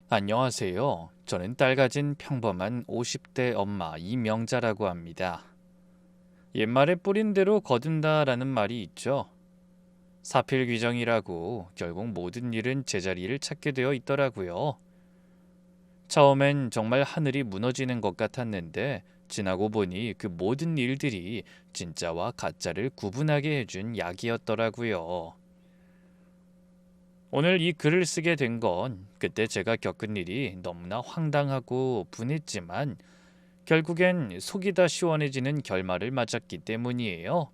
안녕하세요. 저는 딸 가진 평범한 50대 엄마 이명자라고 합니다. 옛말에 뿌린 대로 거둔다라는 말이 있죠. 사필귀정이라고 결국 모든 일은 제자리를 찾게 되어 있더라고요. 처음엔 정말 하늘이 무너지는 것 같았는데 지나고 보니 그 모든 일들이 진짜와 가짜를 구분하게 해준 약이었더라고요. 오늘 이 글을 쓰게 된 건 그때 제가 겪은 일이 너무나 황당하고 분했지만 결국엔 속이 다 시원해지는 결말을 맞았기 때문이에요.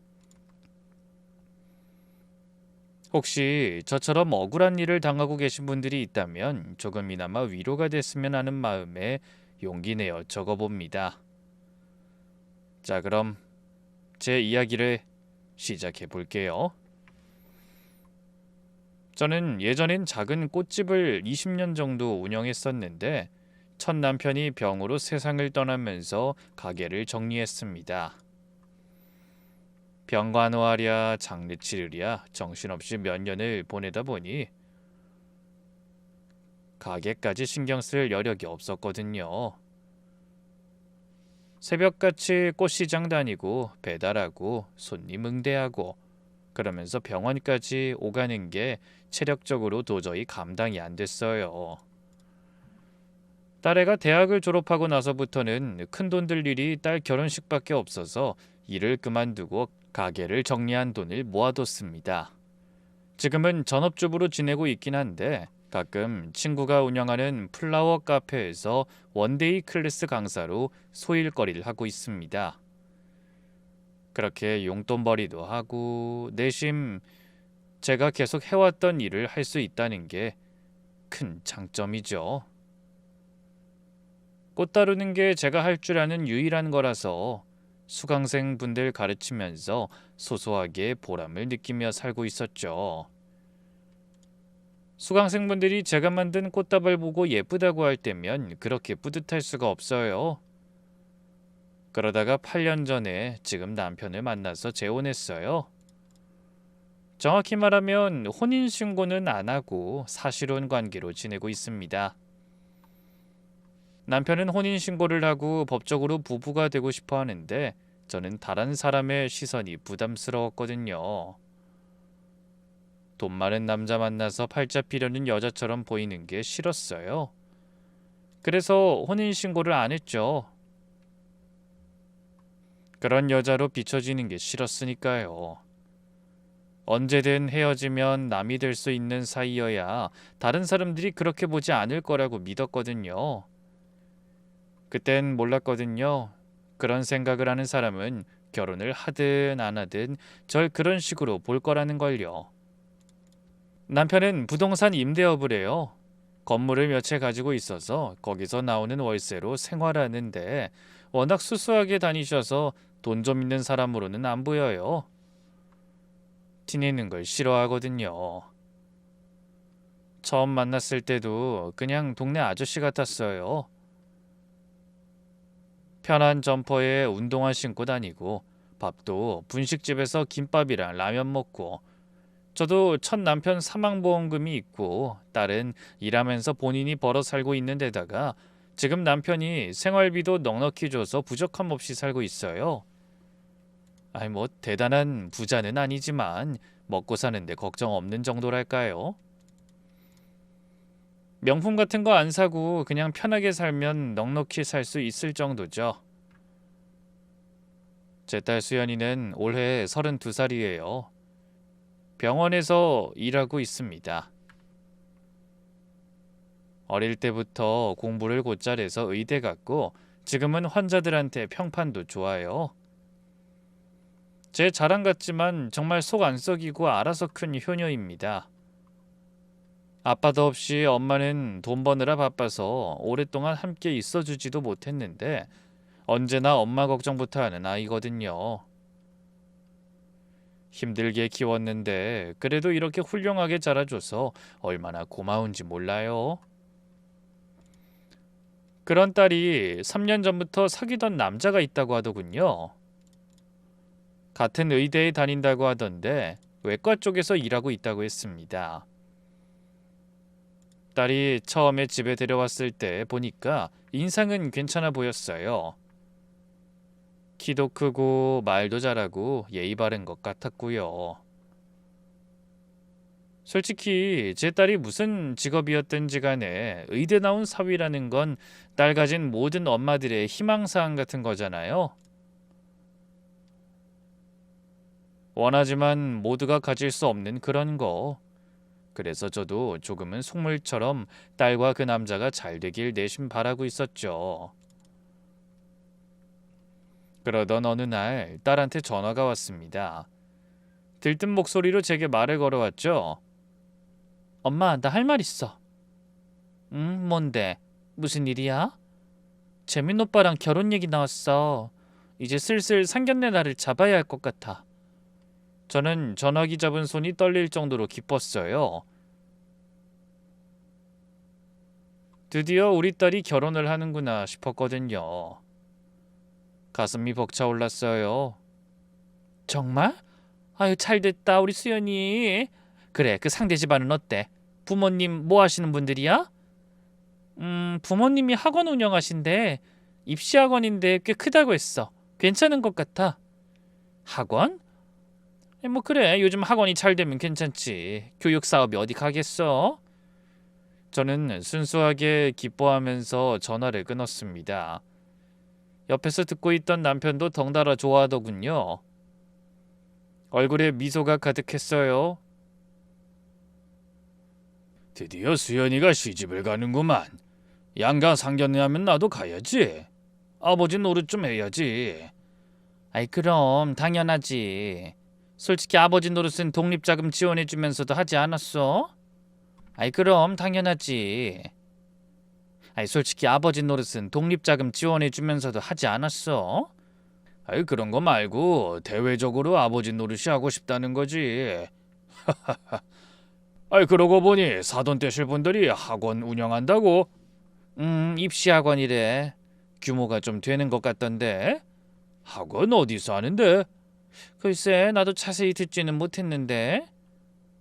혹시 저처럼 억울한 일을 당하고 계신 분들이 있다면 조금이나마 위로가 됐으면 하는 마음에 용기 내어 적어봅니다. 자, 그럼 제 이야기를 시작해 볼게요. 저는 예전엔 작은 꽃집을 20년 정도 운영했었는데 첫 남편이 병으로 세상을 떠나면서 가게를 정리했습니다. 병 간호하랴 장례 치르랴 정신없이 몇 년을 보내다 보니 가게까지 신경 쓸 여력이 없었거든요. 새벽같이 꽃시장 다니고 배달하고 손님 응대하고 그러면서 병원까지 오가는 게 체력적으로 도저히 감당이 안 됐어요. 딸애가 대학을 졸업하고 나서부터는 큰돈 들 일이 딸 결혼식밖에 없어서 일을 그만두고 가게를 정리한 돈을 모아뒀습니다. 지금은 전업주부로 지내고 있긴 한데 가끔 친구가 운영하는 플라워 카페에서 원데이 클래스 강사로 소일거리를 하고 있습니다. 그렇게 용돈벌이도 하고 내심 제가 계속 해왔던 일을 할 수 있다는 게 큰 장점이죠. 꽃 다루는 게 제가 할 줄 아는 유일한 거라서 수강생 분들 가르치면서 소소하게 보람을 느끼며 살고 있었죠. 수강생분들이 제가 만든 꽃다발 보고 예쁘다고 할 때면 그렇게 뿌듯할 수가 없어요. 그러다가 8년 전에 지금 남편을 만나서 재혼했어요. 정확히 말하면 혼인신고는 안 하고 사실혼 관계로 지내고 있습니다. 남편은 혼인신고를 하고 법적으로 부부가 되고 싶어 하는데 저는 다른 사람의 시선이 부담스러웠거든요. 돈 많은 남자 만나서 팔자 피려는 여자처럼 보이는 게 싫었어요. 그래서 혼인신고를 안 했죠. 그런 여자로 비춰지는 게 싫었으니까요. 언제든 헤어지면 남이 될 수 있는 사이여야 다른 사람들이 그렇게 보지 않을 거라고 믿었거든요. 그땐 몰랐거든요. 그런 생각을 하는 사람은 결혼을 하든 안 하든 절 그런 식으로 볼 거라는 걸요. 남편은 부동산 임대업을 해요. 건물을 몇 채 가지고 있어서 거기서 나오는 월세로 생활하는데 워낙 수수하게 다니셔서 돈 좀 있는 사람으로는 안 보여요. 티내는 걸 싫어하거든요. 처음 만났을 때도 그냥 동네 아저씨 같았어요. 편한 점퍼에 운동화 신고 다니고 밥도 분식집에서 김밥이랑 라면 먹고 저도 첫 남편 사망보험금이 있고 딸은 일하면서 본인이 벌어 살고 있는 데다가 지금 남편이 생활비도 넉넉히 줘서 부족함 없이 살고 있어요. 아니 뭐 대단한 부자는 아니지만 먹고 사는데 걱정 없는 정도랄까요? 명품 같은 거 안 사고 그냥 편하게 살면 넉넉히 살 수 있을 정도죠. 제 딸 수연이는 올해 32살이에요. 병원에서 일하고 있습니다. 어릴 때부터 공부를 곧잘 해서 의대 갔고 지금은 환자들한테 평판도 좋아요. 제 자랑 같지만 정말 속 안 썩이고 알아서 큰 효녀입니다. 아빠도 없이 엄마는 돈 버느라 바빠서 오랫동안 함께 있어주지도 못했는데 언제나 엄마 걱정부터 하는 아이거든요. 힘들게 키웠는데 그래도 이렇게 훌륭하게 자라줘서 얼마나 고마운지 몰라요. 그런 딸이 3년 전부터 사귀던 남자가 있다고 하더군요. 같은 의대에 다닌다고 하던데 외과 쪽에서 일하고 있다고 했습니다. 딸이 처음에 집에 데려왔을 때 보니까 인상은 괜찮아 보였어요. 키도 크고 말도 잘하고 예의 바른 것 같았고요. 솔직히 제 딸이 무슨 직업이었든지 간에 의대 나온 사위라는 건 딸 가진 모든 엄마들의 희망사항 같은 거잖아요. 원하지만 모두가 가질 수 없는 그런 거. 그래서 저도 조금은 속물처럼 딸과 그 남자가 잘 되길 내심 바라고 있었죠. 그러던 어느 날 딸한테 전화가 왔습니다. 들뜬 목소리로 제게 말을 걸어왔죠. 엄마, 나 할 말 있어. 응, 뭔데? 무슨 일이야? 재민 오빠랑 결혼 얘기 나왔어. 이제 슬슬 상견례 날을 잡아야 할 것 같아. 저는 전화기 잡은 손이 떨릴 정도로 기뻤어요. 드디어 우리 딸이 결혼을 하는구나 싶었거든요. 가슴이 벅차올랐어요. 정말? 아유, 잘됐다 우리 수연이. 그래, 그 상대 집안은 어때? 부모님 뭐 하시는 분들이야? 부모님이 학원 운영하신대. 입시 학원인데 꽤 크다고 했어. 괜찮은 것 같아. 학원? 뭐 그래, 요즘 학원이 잘 되면 괜찮지. 교육 사업이 어디 가겠어? 저는 순수하게 기뻐하면서 전화를 끊었습니다. 옆에서 듣고 있던 남편도 덩달아 좋아하더군요. 얼굴에 미소가 가득했어요. 드디어 수연이가 시집을 가는구만. 양가 상견례하면 나도 가야지. 아버지 노릇 좀 해야지. 아이 그럼 당연하지. 솔직히 아버지 노릇은 독립자금 지원해주면서도 하지 않았어? 아이 그럼 당연하지. 아이 솔직히 아버지 노릇은 독립자금 지원해주면서도 하지 않았어? 아이 그런 거 말고 대외적으로 아버지 노릇이 하고 싶다는 거지. 아이 그러고 보니 사돈 되실 분들이 학원 운영한다고? 입시학원이래. 규모가 좀 되는 것 같던데. 학원 어디서 하는데? 글쎄 나도 자세히 듣지는 못했는데.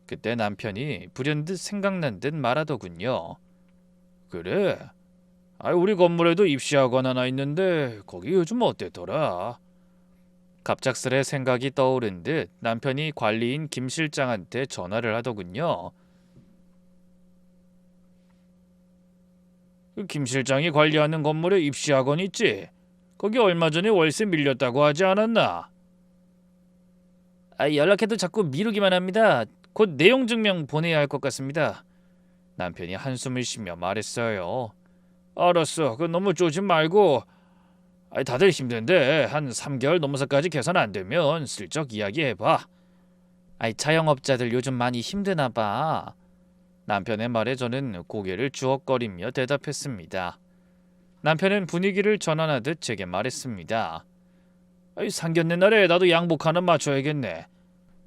그때 남편이 불현듯 생각난 듯 말하더군요. 그래? 아 우리 건물에도 입시학원 하나 있는데 거기 요즘 어땠더라? 갑작스레 생각이 떠오른 듯 남편이 관리인 김 실장한테 전화를 하더군요. 김 실장이 관리하는 건물에 입시학원 있지? 거기 얼마 전에 월세 밀렸다고 하지 않았나? 연락해도 자꾸 미루기만 합니다. 곧 내용 증명 보내야 할 것 같습니다. 남편이 한숨을 쉬며 말했어요. 알았어. 그 너무 쪼지 말고. 다들 힘든데 한 3개월 넘어서까지 개선 안 되면 슬쩍 이야기해봐. 자영업자들 요즘 많이 힘드나 봐. 남편의 말에 저는 고개를 주걱거리며 대답했습니다. 남편은 분위기를 전환하듯 제게 말했습니다. 상견례 날에 나도 양복 하나 맞춰야겠네.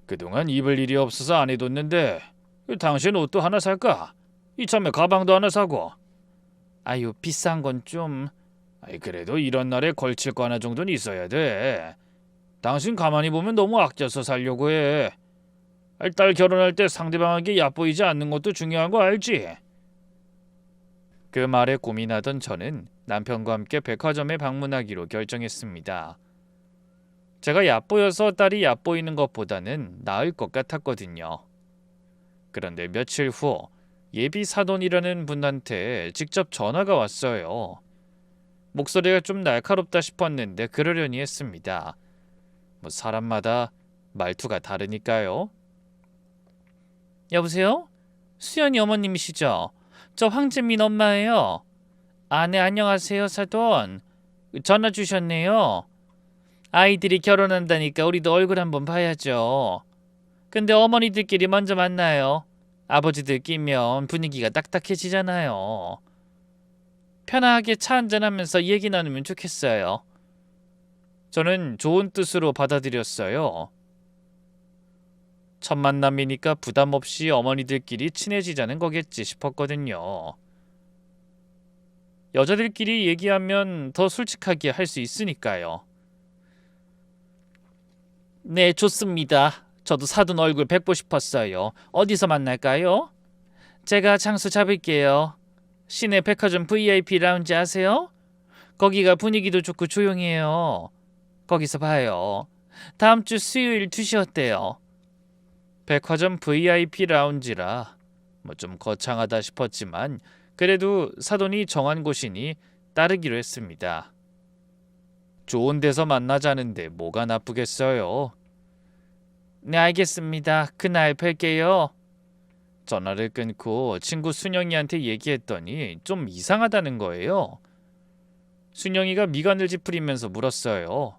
그동안 입을 일이 없어서 안 해뒀는데 당신 옷도 하나 살까? 이참에 가방도 하나 사고. 아유 비싼 건 좀. 그래도 이런 날에 걸칠 거 하나 정도는 있어야 돼. 당신 가만히 보면 너무 아껴서 살려고 해. 딸 결혼할 때 상대방에게 얕보이지 않는 것도 중요한 거 알지? 그 말에 고민하던 저는 남편과 함께 백화점에 방문하기로 결정했습니다. 제가 얕보여서 딸이 얕보이는 것보다는 나을 것 같았거든요. 그런데 며칠 후 예비 사돈이라는 분한테 직접 전화가 왔어요. 목소리가 좀 날카롭다 싶었는데 그러려니 했습니다. 사람마다 말투가 다르니까요. 여보세요? 수연이 어머님이시죠? 저 황재민 엄마예요. 네 안녕하세요 사돈. 전화 주셨네요. 아이들이 결혼한다니까 우리도 얼굴 한번 봐야죠. 근데 어머니들끼리 먼저 만나요. 아버지들 끼면 분위기가 딱딱해지잖아요. 편하게 차 한잔하면서 얘기 나누면 좋겠어요. 저는 좋은 뜻으로 받아들였어요. 첫 만남이니까 부담 없이 어머니들끼리 친해지자는 거겠지 싶었거든요. 여자들끼리 얘기하면 더 솔직하게 할 수 있으니까요. 네, 좋습니다. 저도 사돈 얼굴 뵙고 싶었어요. 어디서 만날까요? 제가 장소 잡을게요. 시내 백화점 VIP 라운지 아세요? 거기가 분위기도 좋고 조용해요. 거기서 봐요. 다음 주 수요일 2시 어때요? 백화점 VIP 라운지라 뭐 좀 거창하다 싶었지만 그래도 사돈이 정한 곳이니 따르기로 했습니다. 좋은 데서 만나자는데 뭐가 나쁘겠어요. 네, 알겠습니다. 그날 뵐게요. 전화를 끊고 친구 순영이한테 얘기했더니 좀 이상하다는 거예요. 순영이가 미간을 찌푸리면서 물었어요.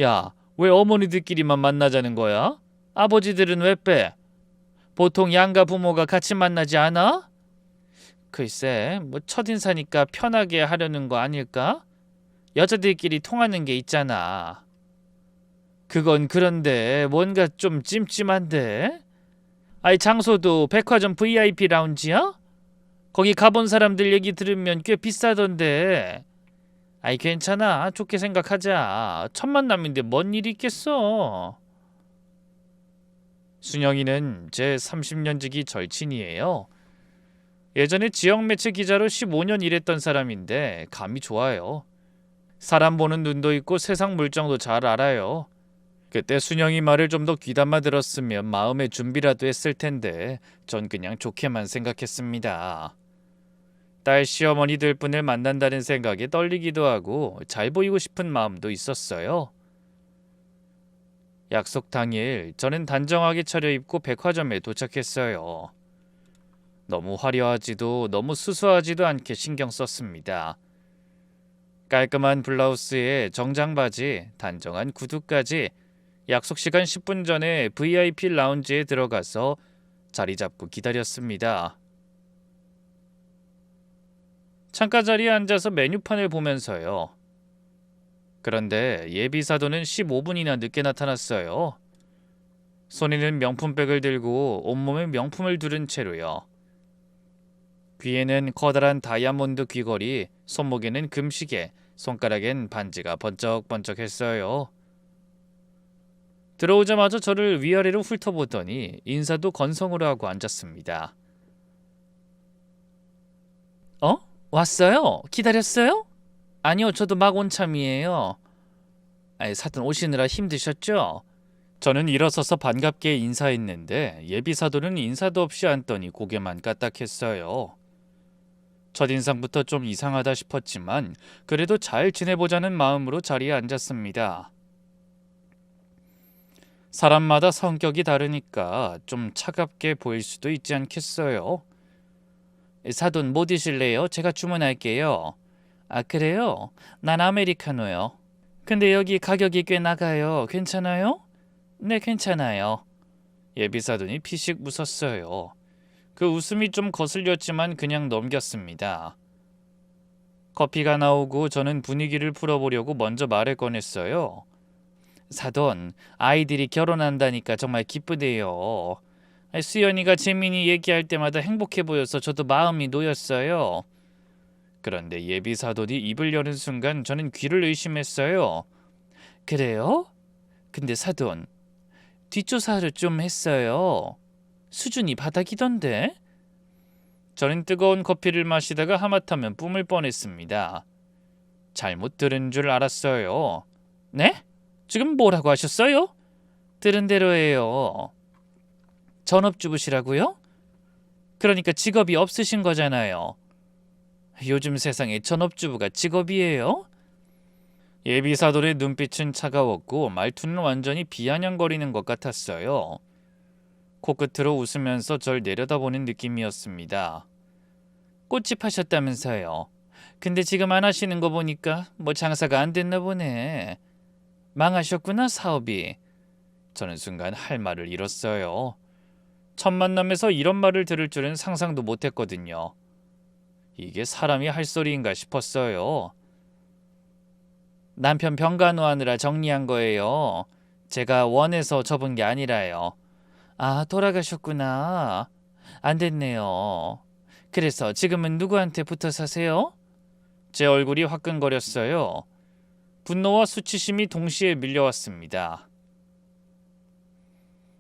야, 왜 어머니들끼리만 만나자는 거야? 아버지들은 왜 빼? 보통 양가 부모가 같이 만나지 않아? 글쎄, 뭐 첫인사니까 편하게 하려는 거 아닐까? 여자들끼리 통하는 게 있잖아. 그건 그런데 뭔가 좀 찜찜한데? 아이, 장소도 백화점 VIP 라운지야? 거기 가본 사람들 얘기 들으면 꽤 비싸던데. 아이, 괜찮아. 좋게 생각하자. 첫 만남인데 뭔 일이 있겠어. 순영이는 제 30년지기 절친이에요. 예전에 지역 매체 기자로 15년 일했던 사람인데 감이 좋아요. 사람 보는 눈도 있고 세상 물정도 잘 알아요. 그때 순영이 말을 좀 더 귀담아 들었으면 마음의 준비라도 했을 텐데 전 그냥 좋게만 생각했습니다. 딸 시어머니들 분을 만난다는 생각에 떨리기도 하고 잘 보이고 싶은 마음도 있었어요. 약속 당일 저는 단정하게 차려입고 백화점에 도착했어요. 너무 화려하지도 너무 수수하지도 않게 신경 썼습니다. 깔끔한 블라우스에 정장 바지, 단정한 구두까지 약속 시간 10분 전에 VIP 라운지에 들어가서 자리 잡고 기다렸습니다. 창가 자리에 앉아서 메뉴판을 보면서요. 그런데 예비 사도는 15분이나 늦게 나타났어요. 손에는 명품백을 들고 온몸에 명품을 두른 채로요. 귀에는 커다란 다이아몬드 귀걸이, 손목에는 금시계, 손가락엔 반지가 번쩍번쩍했어요. 들어오자마자 저를 위아래로 훑어보더니 인사도 건성으로 하고 앉았습니다. 어? 왔어요? 기다렸어요? 아니요, 저도 막 온 참이에요. 아이, 사돈 오시느라 힘드셨죠? 저는 일어서서 반갑게 인사했는데 예비 사돈은 인사도 없이 앉더니 고개만 까딱했어요. 첫인상부터 좀 이상하다 싶었지만 그래도 잘 지내보자는 마음으로 자리에 앉았습니다. 사람마다 성격이 다르니까 좀 차갑게 보일 수도 있지 않겠어요? 사돈 뭐 드실래요? 제가 주문할게요. 아, 그래요? 난 아메리카노요. 근데 여기 가격이 꽤 나가요. 괜찮아요? 네, 괜찮아요. 예비사돈이 피식 웃었어요. 그 웃음이 좀 거슬렸지만 그냥 넘겼습니다. 커피가 나오고 저는 분위기를 풀어보려고 먼저 말을 꺼냈어요. 사돈, 아이들이 결혼한다니까 정말 기쁘대요. 수연이가 재민이 얘기할 때마다 행복해 보여서 저도 마음이 놓였어요. 그런데 예비 사돈이 입을 여는 순간 저는 귀를 의심했어요. 그래요? 근데 사돈, 뒷조사를 좀 했어요. 수준이 바닥이던데? 저는 뜨거운 커피를 마시다가 하마터면 뿜을 뻔했습니다. 잘못 들은 줄 알았어요. 네? 지금 뭐라고 하셨어요? 들은 대로예요. 전업주부시라고요? 그러니까 직업이 없으신 거잖아요. 요즘 세상에 전업주부가 직업이에요? 예비사돈의 눈빛은 차가웠고 말투는 완전히 비아냥거리는 것 같았어요. 코끝으로 웃으면서 절 내려다보는 느낌이었습니다. 꽃집 하셨다면서요. 근데 지금 안 하시는 거 보니까 뭐 장사가 안 됐나 보네. 망하셨구나, 사업이. 저는 순간 할 말을 잃었어요. 첫 만남에서 이런 말을 들을 줄은 상상도 못했거든요. 이게 사람이 할 소리인가 싶었어요. 남편 병간호하느라 정리한 거예요. 제가 원해서 접은 게 아니라요. 아, 돌아가셨구나. 안 됐네요. 그래서 지금은 누구한테 붙어 사세요? 제 얼굴이 화끈거렸어요. 분노와 수치심이 동시에 밀려왔습니다.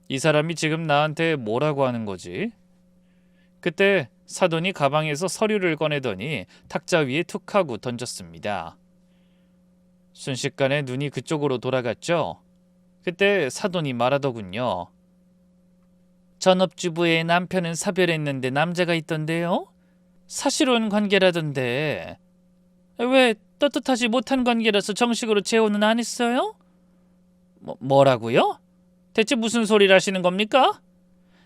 이 사람이 지금 나한테 뭐라고 하는 거지? 그때 사돈이 가방에서 서류를 꺼내더니 탁자 위에 툭 하고 던졌습니다. 순식간에 눈이 그쪽으로 돌아갔죠. 그때 사돈이 말하더군요. 전업주부의 남편은 사별했는데 남자가 있던데요? 사실혼 관계라던데 왜 떳떳하지 못한 관계라서 정식으로 재혼은 안 했어요? 뭐라고요? 대체 무슨 소리를 하시는 겁니까?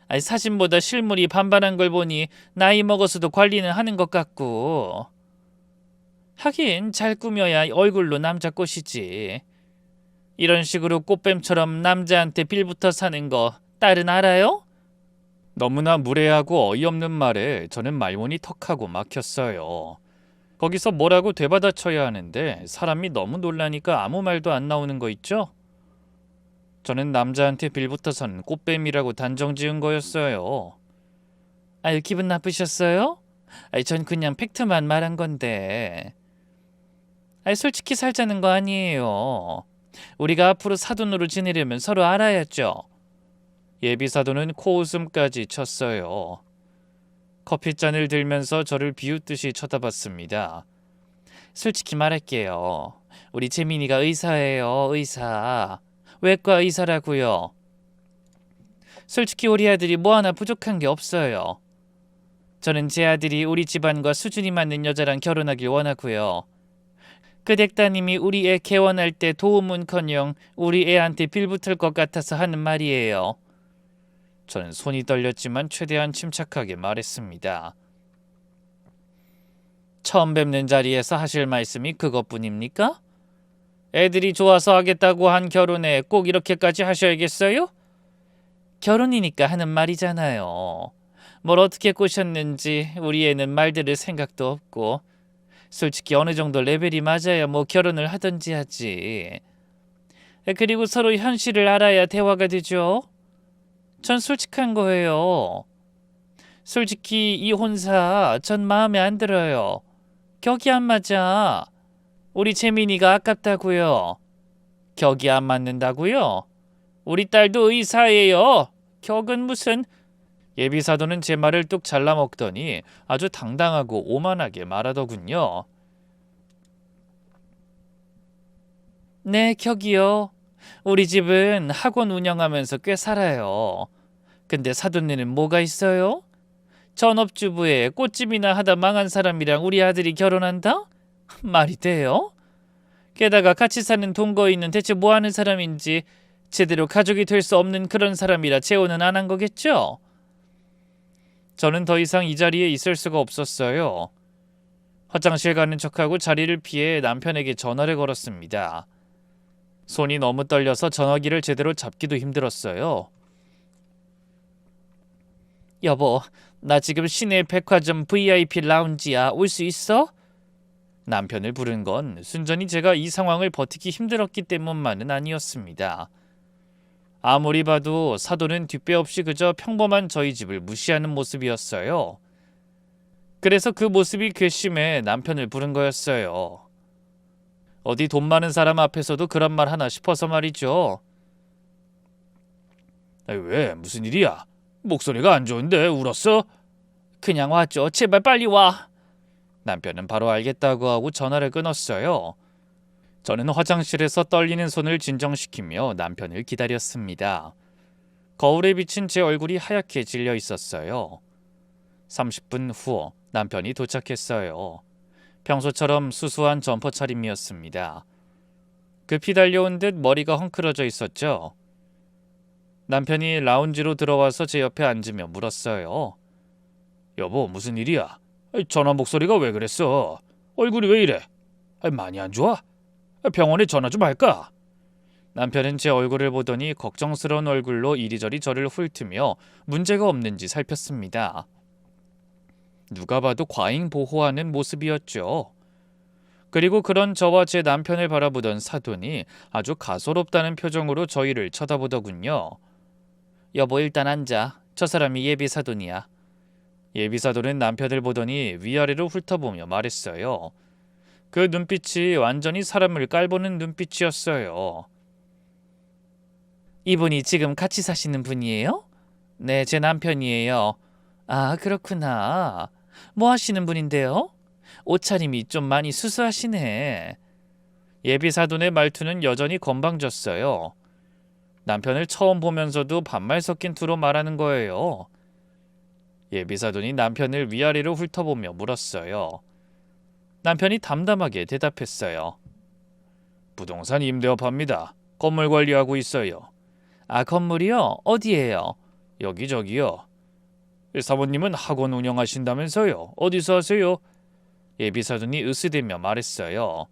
아니, 사진보다 실물이 반반한 걸 보니 나이 먹어서도 관리는 하는 것 같고. 하긴 잘 꾸며야 얼굴로 남자 꽃이지. 이런 식으로 꽃뱀처럼 남자한테 빌부터 사는 거 딸은 알아요? 너무나 무례하고 어이없는 말에 저는 말문이 턱하고 막혔어요. 거기서 뭐라고 되받아쳐야 하는데 사람이 너무 놀라니까 아무 말도 안 나오는 거 있죠? 저는 남자한테 빌붙어선 꽃뱀이라고 단정 지은 거였어요. 아유, 기분 나쁘셨어요? 아이, 전 그냥 팩트만 말한 건데. 아이, 솔직히 살자는 거 아니에요. 우리가 앞으로 사돈으로 지내려면 서로 알아야죠. 예비 사돈은 코웃음까지 쳤어요. 커피잔을 들면서 저를 비웃듯이 쳐다봤습니다. 솔직히 말할게요. 우리 재민이가 의사예요, 의사. 외과 의사라고요. 솔직히 우리 아들이 뭐 하나 부족한 게 없어요. 저는 제 아들이 우리 집안과 수준이 맞는 여자랑 결혼하길 원하고요. 그 댁따님이 우리 애 개원할 때 도움은커녕 우리 애한테 빌붙을 것 같아서 하는 말이에요. 저는 손이 떨렸지만 최대한 침착하게 말했습니다. 처음 뵙는 자리에서 하실 말씀이 그것뿐입니까? 애들이 좋아서 하겠다고 한 결혼에 꼭 이렇게까지 하셔야겠어요? 결혼이니까 하는 말이잖아요. 뭘 어떻게 꼬셨는지 우리 애는 말들을 생각도 없고 솔직히 어느 정도 레벨이 맞아야 뭐 결혼을 하든지 하지. 그리고 서로 현실을 알아야 대화가 되죠. 전 솔직한 거예요. 솔직히 이 혼사 전 마음에 안 들어요. 격이 안 맞아. 우리 재민이가 아깝다고요. 격이 안 맞는다고요? 우리 딸도 의사예요. 격은 무슨... 예비 사돈은 제 말을 뚝 잘라먹더니 아주 당당하고 오만하게 말하더군요. 네, 격이요. 우리 집은 학원 운영하면서 꽤 살아요. 근데 사돈네는 뭐가 있어요? 전업주부에 꽃집이나 하다 망한 사람이랑 우리 아들이 결혼한다? 말이 돼요? 게다가 같이 사는 동거인은 대체 뭐 하는 사람인지 제대로 가족이 될 수 없는 그런 사람이라 재혼은 안 한 거겠죠? 저는 더 이상 이 자리에 있을 수가 없었어요. 화장실 가는 척하고 자리를 피해 남편에게 전화를 걸었습니다. 손이 너무 떨려서 전화기를 제대로 잡기도 힘들었어요. 여보, 나 지금 시내 백화점 VIP 라운지야. 올 수 있어? 남편을 부른 건 순전히 제가 이 상황을 버티기 힘들었기 때문만은 아니었습니다. 아무리 봐도 사돈은 뒷배 없이 그저 평범한 저희 집을 무시하는 모습이었어요. 그래서 그 모습이 괘씸해 남편을 부른 거였어요. 어디 돈 많은 사람 앞에서도 그런 말 하나 싶어서 말이죠. 왜? 무슨 일이야? 목소리가 안 좋은데 울었어? 그냥 왔죠. 제발 빨리 와. 남편은 바로 알겠다고 하고 전화를 끊었어요. 저는 화장실에서 떨리는 손을 진정시키며 남편을 기다렸습니다. 거울에 비친 제 얼굴이 하얗게 질려 있었어요. 30분 후 남편이 도착했어요. 평소처럼 수수한 점퍼 차림이었습니다. 급히 달려온 듯 머리가 헝클어져 있었죠. 남편이 라운지로 들어와서 제 옆에 앉으며 물었어요. 여보, 무슨 일이야? 전화 목소리가 왜 그랬어? 얼굴이 왜 이래? 많이 안 좋아? 병원에 전화 좀 할까? 남편은 제 얼굴을 보더니 걱정스러운 얼굴로 이리저리 저를 훑으며 문제가 없는지 살폈습니다. 누가 봐도 과잉 보호하는 모습이었죠. 그리고 그런 저와 제 남편을 바라보던 사돈이 아주 가소롭다는 표정으로 저희를 쳐다보더군요. 여보, 일단 앉아. 저 사람이 예비 사돈이야. 예비 사돈은 남편을 보더니 위아래로 훑어보며 말했어요. 그 눈빛이 완전히 사람을 깔보는 눈빛이었어요. 이분이 지금 같이 사시는 분이에요? 네, 제 남편이에요. 아, 그렇구나. 뭐 하시는 분인데요? 옷차림이 좀 많이 수수하시네. 예비사돈의 말투는 여전히 건방졌어요. 남편을 처음 보면서도 반말 섞인 투로 말하는 거예요. 예비사돈이 남편을 위아래로 훑어보며 물었어요. 남편이 담담하게 대답했어요. 부동산 임대업합니다. 건물 관리하고 있어요. 아, 건물이요? 어디예요? 여기저기요. 사모님은 학원 운영하신다면서요. 어디서 하세요? 예비사돈이 으스대며 말했어요.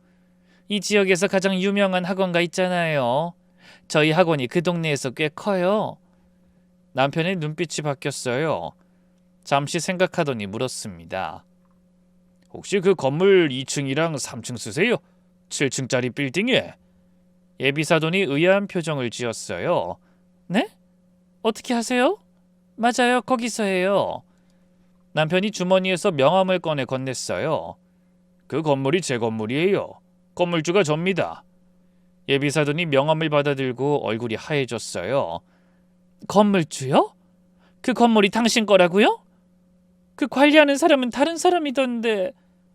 이 지역에서 가장 유명한 학원가 있잖아요. 저희 학원이 그 동네에서 꽤 커요. 남편의 눈빛이 바뀌었어요. 잠시 생각하더니 물었습니다. 혹시 그 건물 2층이랑 3층 쓰세요? 7층짜리 빌딩에? 예비사돈이 의아한 표정을 지었어요. 네? 어떻게 하세요? 맞아요, 거기서 해요. 남편이 주머니에서 명함을 꺼내 건넸어요. 그 건물이 제 건물이에요. 건물주가 접니다. 예비사돈이 명함을 받아들고 얼굴이 하얘졌어요. 건물주요? 그 건물이 당신 거라고요? 그 관리하는 사람은 다른 사람이던데.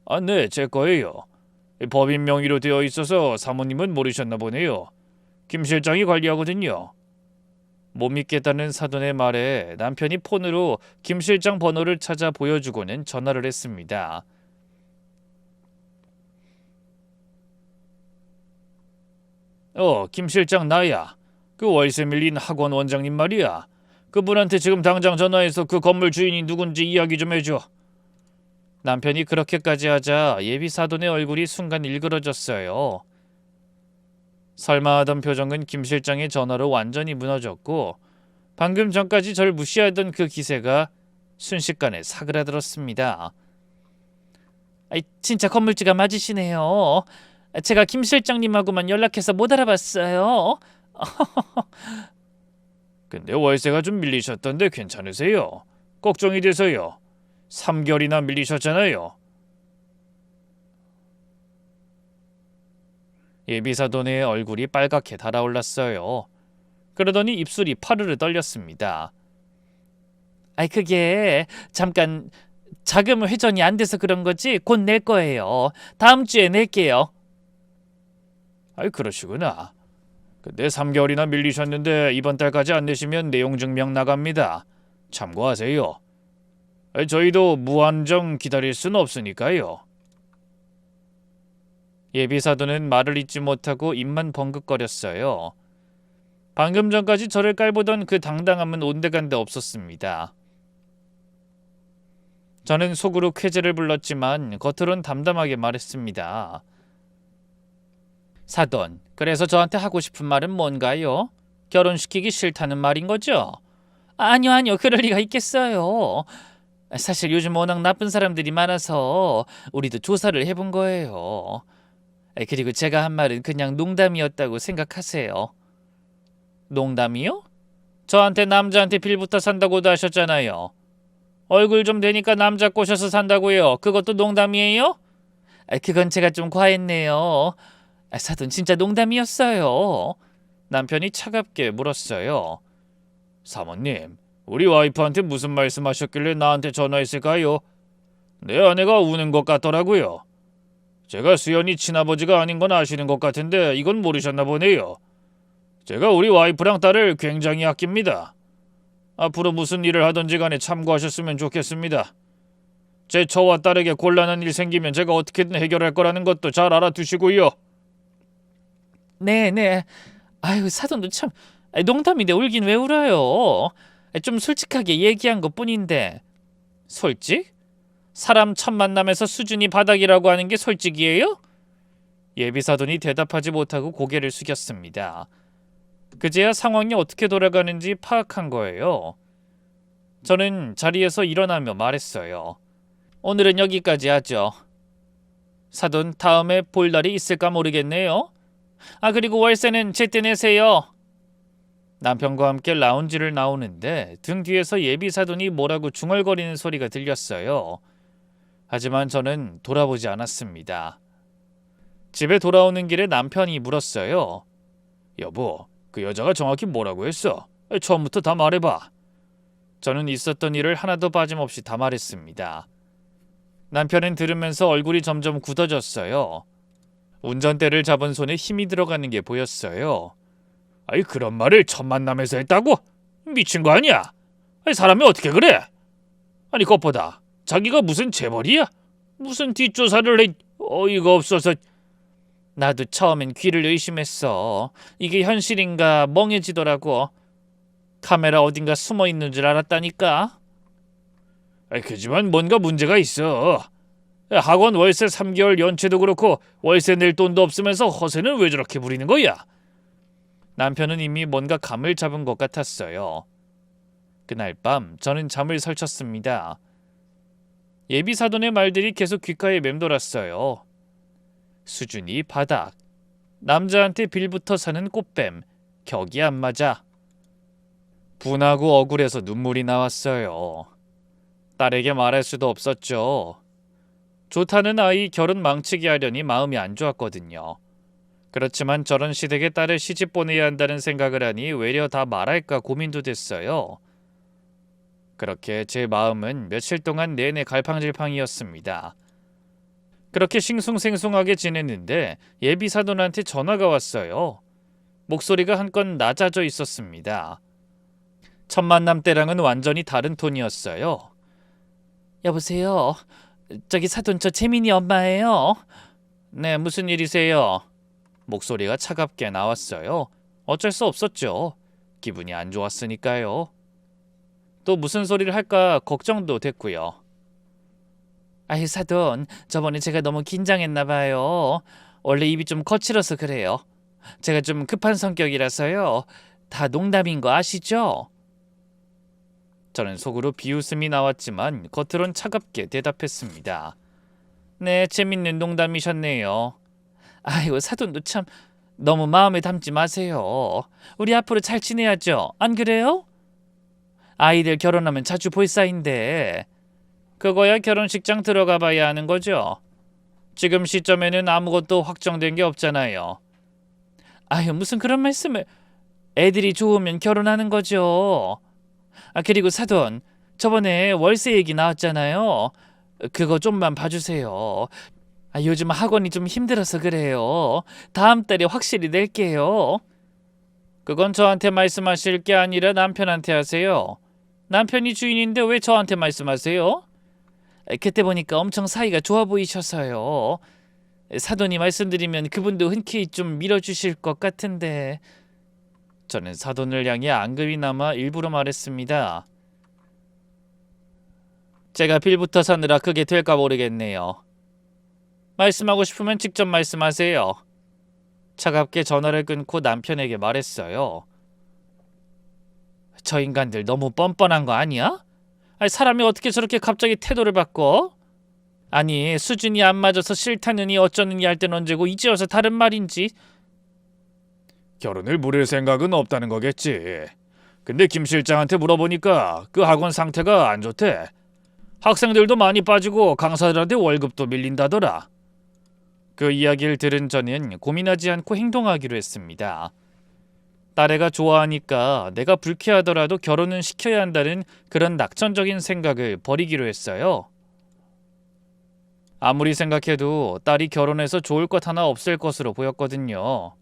아, 네, 제 거예요. 법인 명의로 되어 있어서 사모님은 모르셨나 보네요. 김 실장이 관리하거든요. 못 믿겠다는 사돈의 말에 남편이 폰으로 김 실장 번호를 찾아 보여주고는 전화를 했습니다. 김 실장 나야. 그 월세 밀린 학원 원장님 말이야. 그분한테 지금 당장 전화해서 그 건물 주인이 누군지 이야기 좀 해줘. 남편이 그렇게까지 하자 예비 사돈의 얼굴이 순간 일그러졌어요. 설마 하던 표정은 김 실장의 전화로 완전히 무너졌고 방금 전까지 절 무시하던 그 기세가 순식간에 사그라들었습니다. 아이, 진짜 건물주가 맞으시네요. 제가 김 실장님하고만 연락해서 못 알아봤어요. 근데 월세가 좀 밀리셨던데 괜찮으세요? 걱정이 돼서요. 3개월이나 밀리셨잖아요. 예비사돈의 얼굴이 빨갛게 달아올랐어요. 그러더니 입술이 파르르 떨렸습니다. 아이, 그게 잠깐 자금 회전이 안 돼서 그런 거지 곧 낼 거예요. 다음 주에 낼게요. 아이, 그러시구나. 근데 3개월이나 밀리셨는데 이번 달까지 안 내시면 내용 증명 나갑니다. 참고하세요. 저희도 무한정 기다릴 순 없으니까요. 예비사돈은 말을 잇지 못하고 입만 벙긋거렸어요. 방금 전까지 저를 깔보던 그 당당함은 온데간데 없었습니다. 저는 속으로 쾌재를 불렀지만 겉으론 담담하게 말했습니다. 사돈, 그래서 저한테 하고 싶은 말은 뭔가요? 결혼시키기 싫다는 말인 거죠? 아니요, 그럴 리가 있겠어요. 사실 요즘 워낙 나쁜 사람들이 많아서 우리도 조사를 해본 거예요. 그리고 제가 한 말은 그냥 농담이었다고 생각하세요. 농담이요? 저한테 남자한테 빌부터 산다고도 하셨잖아요. 얼굴 좀 되니까 남자 꼬셔서 산다고요. 그것도 농담이에요? 그건 제가 좀 과했네요. 사돈, 진짜 농담이었어요. 남편이 차갑게 물었어요. 사모님, 우리 와이프한테 무슨 말씀하셨길래 나한테 전화했을까요? 내 아내가 우는 것 같더라고요. 제가 수연이 친아버지가 아닌 건 아시는 것 같은데 이건 모르셨나 보네요. 제가 우리 와이프랑 딸을 굉장히 아낍니다. 앞으로 무슨 일을 하든지 간에 참고하셨으면 좋겠습니다. 제 처와 딸에게 곤란한 일 생기면 제가 어떻게든 해결할 거라는 것도 잘 알아두시고요. 네. 아유, 사돈도 참 농담인데 울긴 왜 울어요? 좀 솔직하게 얘기한 것뿐인데. 솔직? 사람 첫 만남에서 수준이 바닥이라고 하는 게 솔직이에요? 예비사돈이 대답하지 못하고 고개를 숙였습니다. 그제야 상황이 어떻게 돌아가는지 파악한 거예요. 저는 자리에서 일어나며 말했어요. 오늘은 여기까지 하죠. 사돈, 다음에 볼 날이 있을까 모르겠네요. 그리고 월세는 제때 내세요. 남편과 함께 라운지를 나오는데 등 뒤에서 예비사돈이 뭐라고 중얼거리는 소리가 들렸어요. 하지만 저는 돌아보지 않았습니다. 집에 돌아오는 길에 남편이 물었어요. 여보, 그 여자가 정확히 뭐라고 했어? 처음부터 다 말해봐. 저는 있었던 일을 하나도 빠짐없이 다 말했습니다. 남편은 들으면서 얼굴이 점점 굳어졌어요. 운전대를 잡은 손에 힘이 들어가는 게 보였어요. 아이, 그런 말을 첫 만남에서 했다고? 미친 거 아니야? 아니, 사람이 어떻게 그래? 아니, 그것보다 자기가 무슨 재벌이야? 무슨 뒷조사를 해? 어이가 없어서. 나도 처음엔 귀를 의심했어. 이게 현실인가 멍해지더라고. 카메라 어딘가 숨어 있는 줄 알았다니까. 그지만 뭔가 문제가 있어. 학원 월세 3개월 연체도 그렇고 월세 낼 돈도 없으면서 허세는 왜 저렇게 부리는 거야? 남편은 이미 뭔가 감을 잡은 것 같았어요. 그날 밤 저는 잠을 설쳤습니다. 예비사돈의 말들이 계속 귓가에 맴돌았어요. 수준이 바닥, 남자한테 빌부터 사는 꽃뱀, 격이 안 맞아. 분하고 억울해서 눈물이 나왔어요. 딸에게 말할 수도 없었죠. 좋다는 아이 결혼 망치게 하려니 마음이 안 좋았거든요. 그렇지만 저런 시댁에 딸을 시집 보내야 한다는 생각을 하니 외려 다 말할까 고민도 됐어요. 그렇게 제 마음은 며칠 동안 내내 갈팡질팡이었습니다. 그렇게 싱숭생숭하게 지냈는데 예비사돈한테 전화가 왔어요. 목소리가 한껏 낮아져 있었습니다. 첫 만남 때랑은 완전히 다른 톤이었어요. 여보세요. 저기 사돈, 저 재민이 엄마예요. 네, 무슨 일이세요? 목소리가 차갑게 나왔어요. 어쩔 수 없었죠. 기분이 안 좋았으니까요. 또 무슨 소리를 할까 걱정도 됐고요. 아유, 사돈, 저번에 제가 너무 긴장했나 봐요. 원래 입이 좀 거칠어서 그래요. 제가 좀 급한 성격이라서요. 다 농담인 거 아시죠? 저는 속으로 비웃음이 나왔지만 겉으론 차갑게 대답했습니다. 네, 재밌는 농담이셨네요. 아이고, 사돈도 참 너무 마음에 담지 마세요. 우리 앞으로 잘 지내야죠. 안 그래요? 아이들 결혼하면 자주 볼 사이인데. 그거야 결혼식장 들어가 봐야 하는 거죠. 지금 시점에는 아무것도 확정된 게 없잖아요. 아유, 무슨 그런 말씀을. 애들이 좋으면 결혼하는 거죠. 그리고 사돈, 저번에 월세 얘기 나왔잖아요. 그거 좀만 봐주세요. 요즘 학원이 좀 힘들어서 그래요. 다음 달에 확실히 낼게요. 그건 저한테 말씀하실 게 아니라 남편한테 하세요. 남편이 주인인데 왜 저한테 말씀하세요? 그때 보니까 엄청 사이가 좋아 보이셔서요. 사돈이 말씀드리면 그분도 흔쾌히 좀 밀어주실 것 같은데. 저는 사돈을 향해 앙금이 남아 일부러 말했습니다. 제가 빌부터 사느라 그게 될까 모르겠네요. 말씀하고 싶으면 직접 말씀하세요. 차갑게 전화를 끊고 남편에게 말했어요. 저 인간들 너무 뻔뻔한 거 아니야? 아니, 사람이 어떻게 저렇게 갑자기 태도를 바꿔? 아니, 수준이 안 맞아서 싫다느니 어쩌느니 할 땐 언제고 이제 와서 다른 말인지. 결혼을 무릴 생각은 없다는 거겠지. 근데 김 실장한테 물어보니까 그 학원 상태가 안 좋대. 학생들도 많이 빠지고 강사들한테 월급도 밀린다더라. 그 이야기를 들은 저는 고민하지 않고 행동하기로 했습니다. 딸애가 좋아하니까 내가 불쾌하더라도 결혼은 시켜야 한다는 그런 낙천적인 생각을 버리기로 했어요. 아무리 생각해도 딸이 결혼해서 좋을 것 하나 없을 것으로 보였거든요.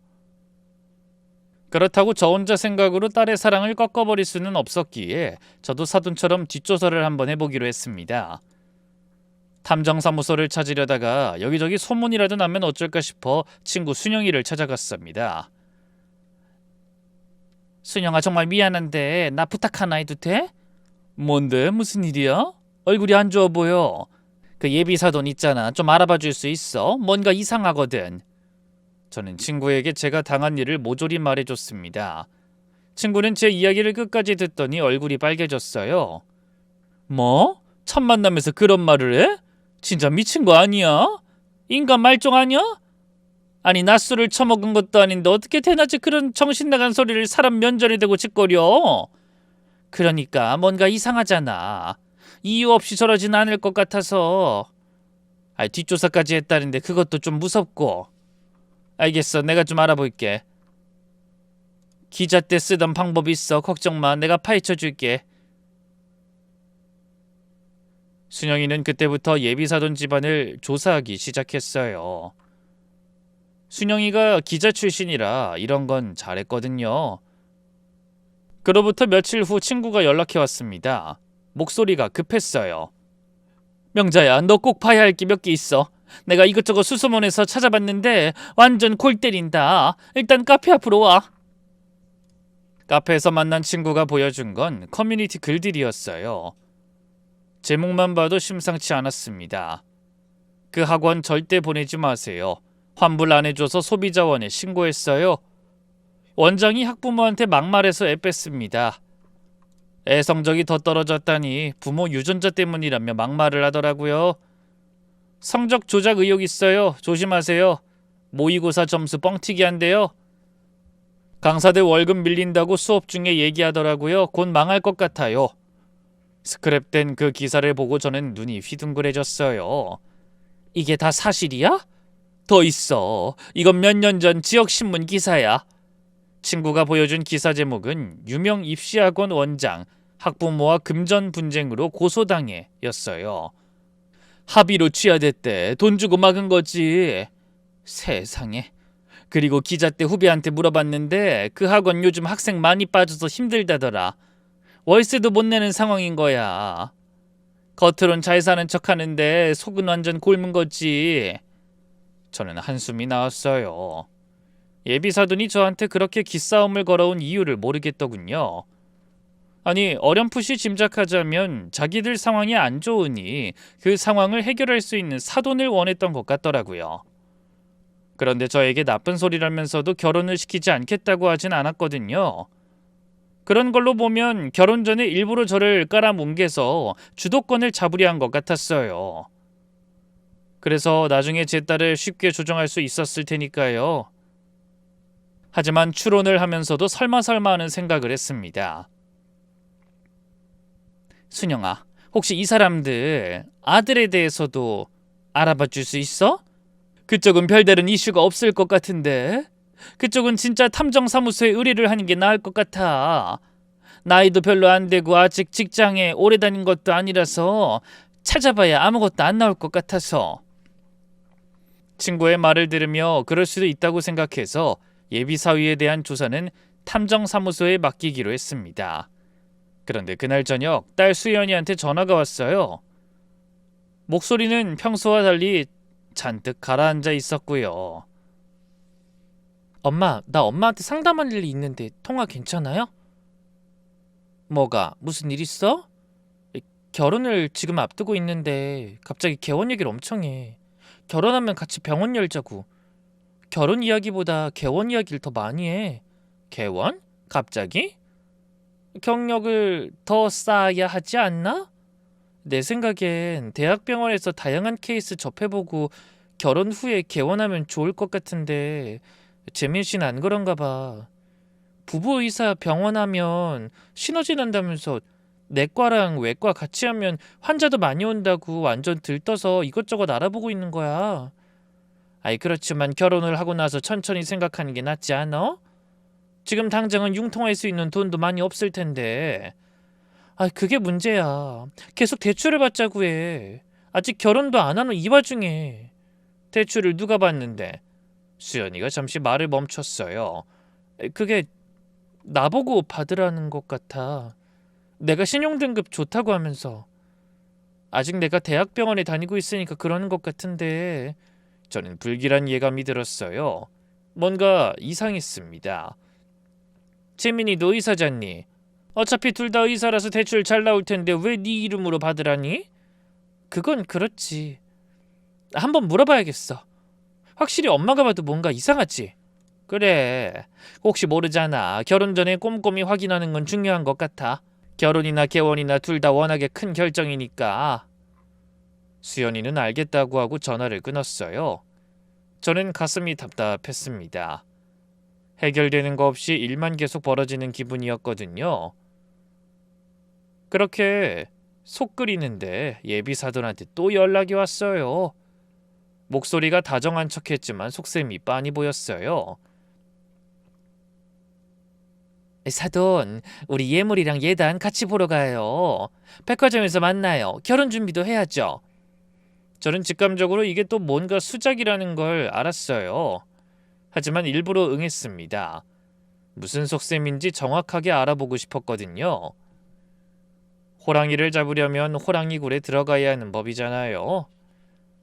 그렇다고 저 혼자 생각으로 딸의 사랑을 꺾어버릴 수는 없었기에 저도 사돈처럼 뒷조사를 한번 해보기로 했습니다. 탐정사무소를 찾으려다가 여기저기 소문이라도 나면 어쩔까 싶어 친구 순영이를 찾아갔습니다. 순영아, 정말 미안한데 나 부탁 하나 해도 돼? 뭔데? 무슨 일이야? 얼굴이 안 좋아 보여. 그 예비사돈 있잖아. 좀 알아봐 줄 수 있어? 뭔가 이상하거든. 저는 친구에게 제가 당한 일을 모조리 말해줬습니다. 친구는 제 이야기를 끝까지 듣더니 얼굴이 빨개졌어요. 뭐? 첫 만남에서 그런 말을 해? 진짜 미친 거 아니야? 인간 말종 아니야? 아니, 낮술을 처먹은 것도 아닌데 어떻게 대낮에 그런 정신나간 소리를 사람 면전에 대고 짓거려? 그러니까 뭔가 이상하잖아. 이유 없이 저러진 않을 것 같아서. 뒷조사까지 했다는데 그것도 좀 무섭고. 알겠어, 내가 좀 알아볼게. 기자 때 쓰던 방법 있어. 걱정 마, 내가 파헤쳐 줄게. 순영이는 그때부터 예비사돈 집안을 조사하기 시작했어요. 순영이가 기자 출신이라 이런 건 잘했거든요. 그로부터 며칠 후 친구가 연락해 왔습니다. 목소리가 급했어요. 명자야, 너 꼭 봐야 할 게 몇 개 있어. 내가 이것저것 수소문해서 찾아봤는데 완전 골 때린다. 일단 카페 앞으로 와. 카페에서 만난 친구가 보여준 건 커뮤니티 글들이었어요. 제목만 봐도 심상치 않았습니다. 그 학원 절대 보내지 마세요. 환불 안 해줘서 소비자원에 신고했어요. 원장이 학부모한테 막말해서 애 뺐습니다. 애 성적이 더 떨어졌다니 부모 유전자 때문이라며 막말을 하더라고요. 성적 조작 의혹 있어요. 조심하세요. 모의고사 점수 뻥튀기 한대요. 강사들 월급 밀린다고 수업 중에 얘기하더라고요. 곧 망할 것 같아요. 스크랩된 그 기사를 보고 저는 눈이 휘둥그레졌어요. 이게 다 사실이야? 더 있어. 이건 몇 년 전 지역신문 기사야. 친구가 보여준 기사 제목은 유명 입시학원 원장 학부모와 금전 분쟁으로 고소당해 였어요. 합의로 취하됐대. 돈 주고 막은 거지. 세상에. 그리고 기자 때 후배한테 물어봤는데 그 학원 요즘 학생 많이 빠져서 힘들다더라. 월세도 못 내는 상황인 거야. 겉으론 잘 사는 척하는데 속은 완전 곪은 거지. 저는 한숨이 나왔어요. 예비사돈이 저한테 그렇게 기싸움을 걸어온 이유를 모르겠더군요. 아니, 어렴풋이 짐작하자면 자기들 상황이 안 좋으니 그 상황을 해결할 수 있는 사돈을 원했던 것 같더라고요. 그런데 저에게 나쁜 소리라면서도 결혼을 시키지 않겠다고 하진 않았거든요. 그런 걸로 보면 결혼 전에 일부러 저를 깔아뭉개서 주도권을 잡으려 한 것 같았어요. 그래서 나중에 제 딸을 쉽게 조정할 수 있었을 테니까요. 하지만 추론을 하면서도 설마 하는 생각을 했습니다. 순영아, 혹시 이 사람들 아들에 대해서도 알아봐 줄 수 있어? 그쪽은 별다른 이슈가 없을 것 같은데. 그쪽은 진짜 탐정사무소에 의뢰를 하는 게 나을 것 같아. 나이도 별로 안 되고 아직 직장에 오래 다닌 것도 아니라서 찾아봐야 아무것도 안 나올 것 같아서. 친구의 말을 들으며 그럴 수도 있다고 생각해서 예비사위에 대한 조사는 탐정사무소에 맡기기로 했습니다. 그런데 그날 저녁 딸 수연이한테 전화가 왔어요. 목소리는 평소와 달리 잔뜩 가라앉아 있었고요. 엄마, 나 엄마한테 상담할 일이 있는데 통화 괜찮아요? 뭐가? 무슨 일 있어? 결혼을 지금 앞두고 있는데 갑자기 개원 얘기를 엄청 해. 결혼하면 같이 병원 열자고. 결혼 이야기보다 개원 이야기를 더 많이 해. 개원? 갑자기? 경력을 더 쌓아야 하지 않나? 내 생각엔 대학병원에서 다양한 케이스 접해보고 결혼 후에 개원하면 좋을 것 같은데 재민 씨는 안 그런가 봐. 부부 의사 병원 하면 시너지 난다면서 내과랑 외과 같이 하면 환자도 많이 온다고 완전 들떠서 이것저것 알아보고 있는 거야. 아이, 그렇지만 결혼을 하고 나서 천천히 생각하는 게 낫지 않아? 지금 당장은 융통할 수 있는 돈도 많이 없을 텐데. 아, 그게 문제야. 계속 대출을 받자고 해. 아직 결혼도 안 하는 이 와중에. 대출을 누가 받는데? 수연이가 잠시 말을 멈췄어요. 그게 나보고 받으라는 것 같아. 내가 신용등급 좋다고 하면서. 아직 내가 대학병원에 다니고 있으니까 그러는 것 같은데. 저는 불길한 예감이 들었어요. 뭔가 이상했습니다. 재민이 너 의사잖니? 어차피 둘 다 의사라서 대출 잘 나올 텐데 왜 네 이름으로 받으라니? 그건 그렇지. 한번 물어봐야겠어. 확실히 엄마가 봐도 뭔가 이상하지? 그래. 혹시 모르잖아. 결혼 전에 꼼꼼히 확인하는 건 중요한 것 같아. 결혼이나 개원이나 둘 다 워낙에 큰 결정이니까. 수연이는 알겠다고 하고 전화를 끊었어요. 저는 가슴이 답답했습니다. 해결되는 거 없이 일만 계속 벌어지는 기분이었거든요. 그렇게 속 끓이는데 예비사돈한테 또 연락이 왔어요. 목소리가 다정한 척했지만 속셈이 빤히 보였어요. 사돈, 우리 예물이랑 예단 같이 보러 가요. 백화점에서 만나요. 결혼 준비도 해야죠. 저는 직감적으로 이게 또 뭔가 수작이라는 걸 알았어요. 하지만 일부러 응했습니다. 무슨 속셈인지 정확하게 알아보고 싶었거든요. 호랑이를 잡으려면 호랑이 굴에 들어가야 하는 법이잖아요.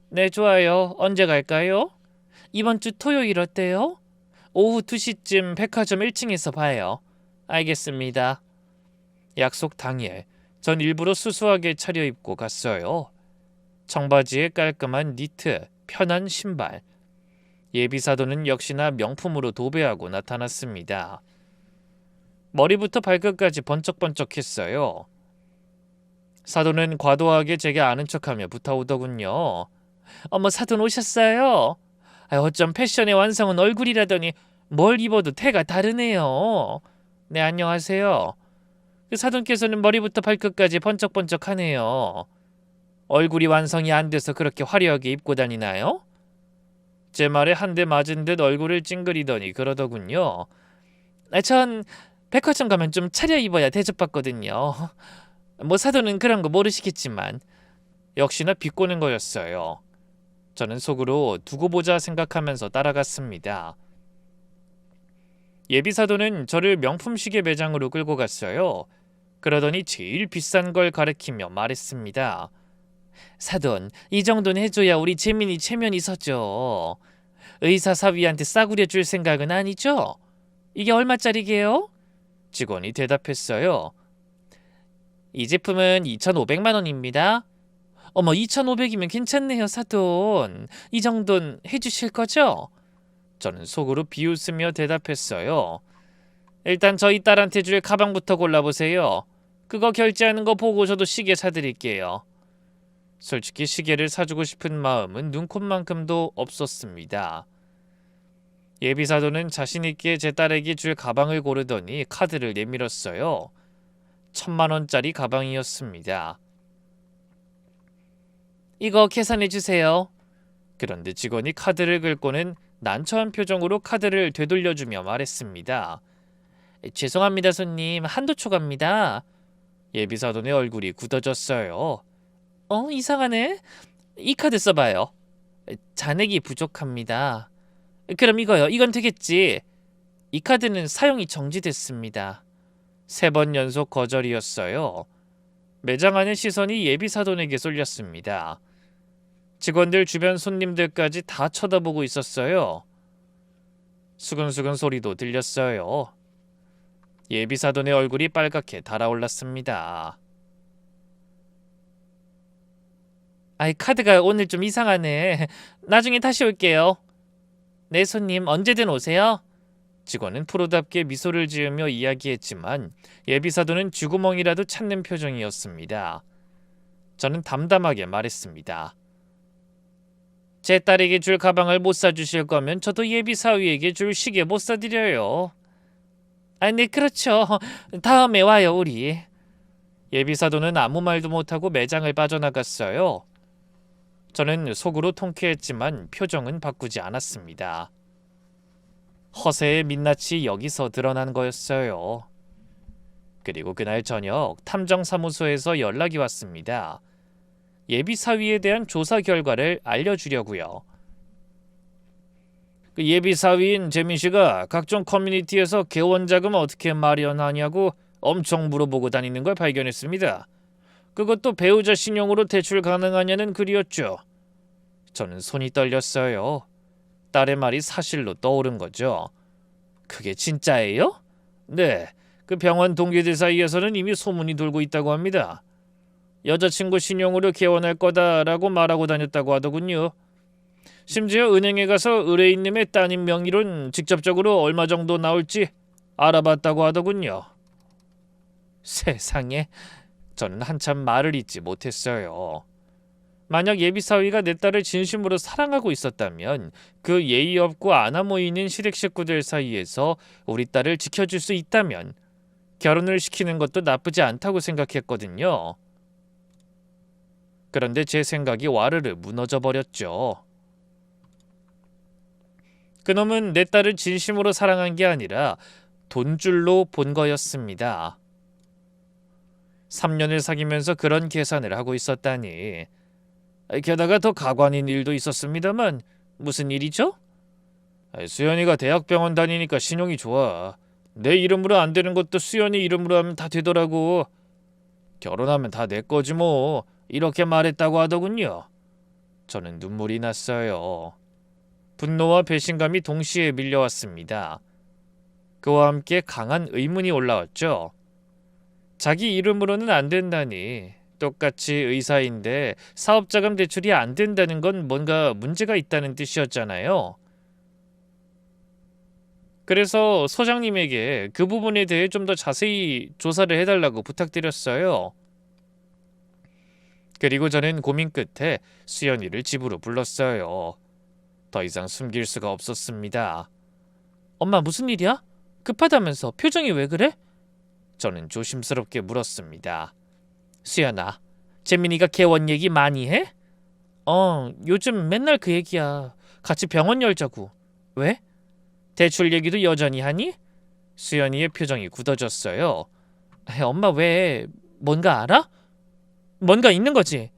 네, 좋아요. 언제 갈까요? 이번 주 토요일 어때요? 오후 2시쯤 백화점 1층에서 봐요. 알겠습니다. 약속 당일, 전 일부러 수수하게 차려입고 갔어요. 청바지에 깔끔한 니트, 편한 신발. 예비사도는 역시나 명품으로 도배하고 나타났습니다. 머리부터 발끝까지 번쩍번쩍했어요. 사도는 과도하게 제게 아는 척하며 붙어오더군요. 어머, 사돈 오셨어요? 어쩜 패션의 완성은 얼굴이라더니 뭘 입어도 태가 다르네요. 네, 안녕하세요. 그 사돈께서는 머리부터 발끝까지 번쩍번쩍하네요. 얼굴이 완성이 안 돼서 그렇게 화려하게 입고 다니나요? 제 말에 한 대 맞은 듯 얼굴을 찡그리더니 그러더군요. 전 백화점 가면 좀 차려입어야 대접받거든요. 뭐 사돈은 그런 거 모르시겠지만. 역시나 비꼬는 거였어요. 저는 속으로 두고 보자 생각하면서 따라갔습니다. 예비사도는 저를 명품 시계 매장으로 끌고 갔어요. 그러더니 제일 비싼 걸 가리키며 말했습니다. 사돈, 이 정도는 해줘야 우리 재민이 체면이 서죠. 의사 사위한테 싸구려 줄 생각은 아니죠? 이게 얼마짜리게요? 직원이 대답했어요. 이 제품은 2,500만 원입니다. 어머, 2,500이면 괜찮네요, 사돈. 이 정도는 해주실 거죠? 저는 속으로 비웃으며 대답했어요. 일단 저희 딸한테 줄 가방부터 골라보세요. 그거 결제하는 거 보고 저도 시계 사드릴게요. 솔직히 시계를 사주고 싶은 마음은 눈꼽만큼도 없었습니다. 예비사도는 자신있게 제 딸에게 줄 가방을 고르더니 카드를 내밀었어요. 1,000만 원짜리 가방이었습니다. 이거 계산해 주세요. 그런데 직원이 카드를 긁고는 난처한 표정으로 카드를 되돌려주며 말했습니다. 죄송합니다, 손님. 한도 초과입니다. 예비사돈의 얼굴이 굳어졌어요. 이상하네. 이 카드 써봐요. 잔액이 부족합니다. 그럼 이거요. 이건 되겠지. 이 카드는 사용이 정지됐습니다. 3번 연속 거절이었어요. 매장 안의 시선이 예비사돈에게 쏠렸습니다. 직원들 주변 손님들까지 다 쳐다보고 있었어요. 수근수근 소리도 들렸어요. 예비사돈의 얼굴이 빨갛게 달아올랐습니다. 아이, 카드가 오늘 좀 이상하네. 나중에 다시 올게요. 네, 손님 언제든 오세요. 직원은 프로답게 미소를 지으며 이야기했지만 예비사돈은 쥐구멍이라도 찾는 표정이었습니다. 저는 담담하게 말했습니다. 제 딸에게 줄 가방을 못 사주실 거면 저도 예비사위에게 줄 시계 못 사드려요. 네, 그렇죠. 다음에 와요, 우리. 예비사돈은 아무 말도 못하고 매장을 빠져나갔어요. 저는 속으로 통쾌했지만 표정은 바꾸지 않았습니다. 허세의 민낯이 여기서 드러난 거였어요. 그리고 그날 저녁 탐정사무소에서 연락이 왔습니다. 예비사위에 대한 조사 결과를 알려주려고요. 그 예비사위인 재민씨가 각종 커뮤니티에서 개원자금 어떻게 마련하냐고 엄청 물어보고 다니는 걸 발견했습니다. 그것도 배우자 신용으로 대출 가능하냐는 글이었죠. 저는 손이 떨렸어요. 딸의 말이 사실로 떠오른 거죠. 그게 진짜예요? 네, 그 병원 동기들 사이에서는 이미 소문이 돌고 있다고 합니다. 여자친구 신용으로 개원할 거다라고 말하고 다녔다고 하더군요. 심지어 은행에 가서 의뢰인님의 따님 명의로는 직접적으로 얼마 정도 나올지 알아봤다고 하더군요. 세상에, 저는 한참 말을 잇지 못했어요. 만약 예비사위가 내 딸을 진심으로 사랑하고 있었다면 그 예의 없고 안아 모이는 시댁 식구들 사이에서 우리 딸을 지켜줄 수 있다면 결혼을 시키는 것도 나쁘지 않다고 생각했거든요. 그런데 제 생각이 와르르 무너져 버렸죠. 그놈은 내 딸을 진심으로 사랑한 게 아니라 돈줄로 본 거였습니다. 3년을 사귀면서 그런 계산을 하고 있었다니. 게다가 더 가관인 일도 있었습니다만 무슨 일이죠? 수연이가 대학병원 다니니까 신용이 좋아. 내 이름으로 안 되는 것도 수연이 이름으로 하면 다 되더라고. 결혼하면 다 내 거지 뭐. 이렇게 말했다고 하더군요. 저는 눈물이 났어요. 분노와 배신감이 동시에 밀려왔습니다. 그와 함께 강한 의문이 올라왔죠. 자기 이름으로는 안 된다니. 똑같이 의사인데 사업자금 대출이 안 된다는 건 뭔가 문제가 있다는 뜻이었잖아요. 그래서 소장님에게 그 부분에 대해 좀 더 자세히 조사를 해달라고 부탁드렸어요. 그리고 저는 고민 끝에 수연이를 집으로 불렀어요. 더 이상 숨길 수가 없었습니다. 엄마 무슨 일이야? 급하다면서 표정이 왜 그래? 저는 조심스럽게 물었습니다. 수연아, 재민이가 개원 얘기 많이 해? 요즘 맨날 그 얘기야. 같이 병원 열자고. 왜? 대출 얘기도 여전히 하니? 수연이의 표정이 굳어졌어요. 엄마 왜 뭔가 알아? 뭔가 있는 거지?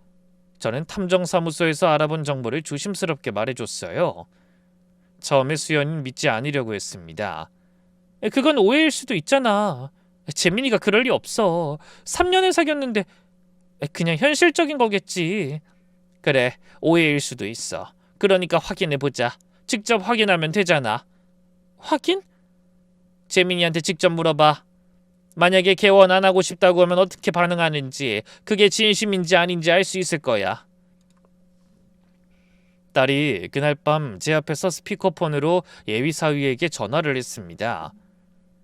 저는 탐정사무소에서 알아본 정보를 조심스럽게 말해줬어요. 처음에 수연이는 믿지 않으려고 했습니다. 그건 오해일 수도 있잖아. 재민이가 그럴 리 없어. 3년을 사귀었는데 그냥 현실적인 거겠지. 그래, 오해일 수도 있어. 그러니까 확인해보자. 직접 확인하면 되잖아. 확인? 재민이한테 직접 물어봐. 만약에 개원 안 하고 싶다고 하면 어떻게 반응하는지, 그게 진심인지 아닌지 알 수 있을 거야. 딸이 그날 밤 제 앞에서 스피커폰으로 예비 사위에게 전화를 했습니다.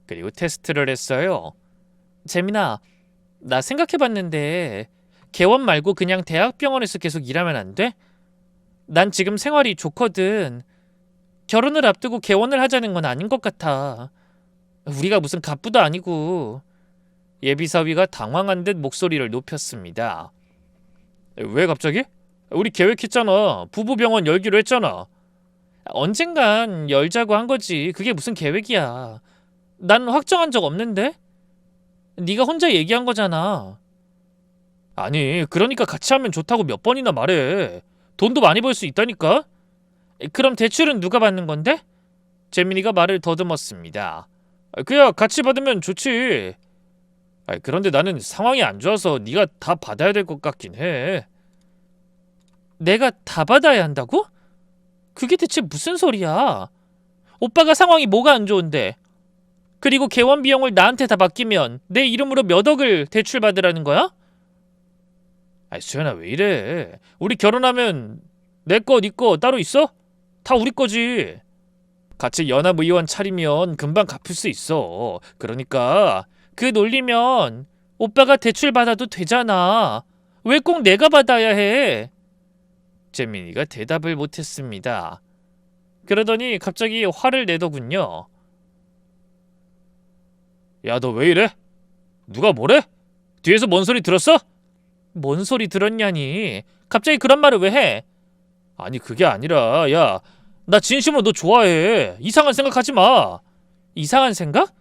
그리고 테스트를 했어요. 재민아, 나 생각해봤는데 개원 말고 그냥 대학병원에서 계속 일하면 안 돼? 난 지금 생활이 좋거든. 결혼을 앞두고 개원을 하자는 건 아닌 것 같아. 우리가 무슨 갑부도 아니고. 예비 사위가 당황한 듯 목소리를 높였습니다. 왜 갑자기? 우리 계획했잖아. 부부병원 열기로 했잖아. 언젠간 열자고 한 거지. 그게 무슨 계획이야. 난 확정한 적 없는데? 네가 혼자 얘기한 거잖아. 아니, 그러니까 같이 하면 좋다고 몇 번이나 말해. 돈도 많이 벌 수 있다니까? 그럼 대출은 누가 받는 건데? 재민이가 말을 더듬었습니다. 그야 같이 받으면 좋지. 그런데 나는 상황이 안 좋아서 네가 다 받아야 될 것 같긴 해. 내가 다 받아야 한다고? 그게 대체 무슨 소리야? 오빠가 상황이 뭐가 안 좋은데? 그리고 개원 비용을 나한테 다 맡기면 내 이름으로 몇 억을 대출받으라는 거야? 수연아 왜 이래? 우리 결혼하면 내 거, 네 거 따로 있어? 다 우리 거지. 같이 연합의원 차리면 금방 갚을 수 있어. 그러니까 그 논리면 오빠가 대출 받아도 되잖아. 왜 꼭 내가 받아야 해? 재민이가 대답을 못했습니다. 그러더니 갑자기 화를 내더군요. 야, 너 왜 이래? 누가 뭐래? 뒤에서 뭔 소리 들었어? 뭔 소리 들었냐니. 갑자기 그런 말을 왜 해? 아니 그게 아니라 야, 나 진심으로 너 좋아해. 이상한 생각하지 마. 이상한 생각?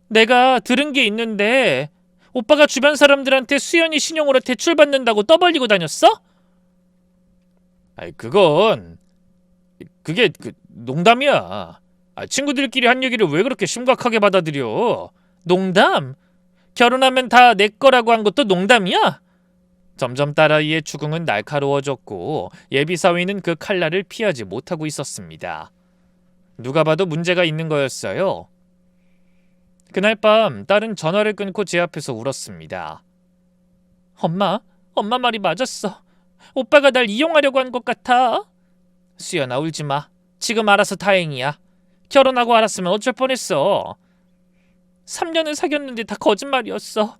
내가 들은 게 있는데 오빠가 주변 사람들한테 수연이 신용으로 대출 받는다고 떠벌리고 다녔어? 그게 농담이야. 친구들끼리 한 얘기를 왜 그렇게 심각하게 받아들여? 농담? 결혼하면 다 내 거라고 한 것도 농담이야? 점점 딸아이의 추궁은 날카로워졌고 예비 사위는 그 칼날을 피하지 못하고 있었습니다. 누가 봐도 문제가 있는 거였어요. 그날 밤 딸은 전화를 끊고 제 앞에서 울었습니다. 엄마 말이 맞았어. 오빠가 날 이용하려고 한 것 같아. 수연아, 울지 마. 지금 알아서 다행이야. 결혼하고 알았으면 어쩔 뻔했어. 3년을 사귀었는데 다 거짓말이었어.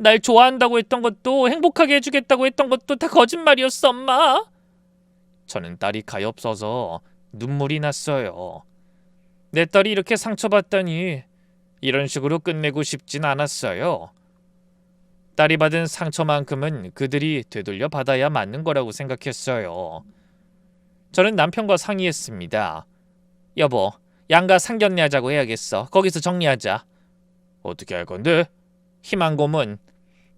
날 좋아한다고 했던 것도, 행복하게 해주겠다고 했던 것도 다 거짓말이었어, 엄마. 저는 딸이 가엾어서 눈물이 났어요. 내 딸이 이렇게 상처받다니 이런 식으로 끝내고 싶진 않았어요. 딸이 받은 상처만큼은 그들이 되돌려 받아야 맞는 거라고 생각했어요. 저는 남편과 상의했습니다. 여보, 양가 상견례 하자고 해야겠어. 거기서 정리하자. 어떻게 할 건데? 희망고문.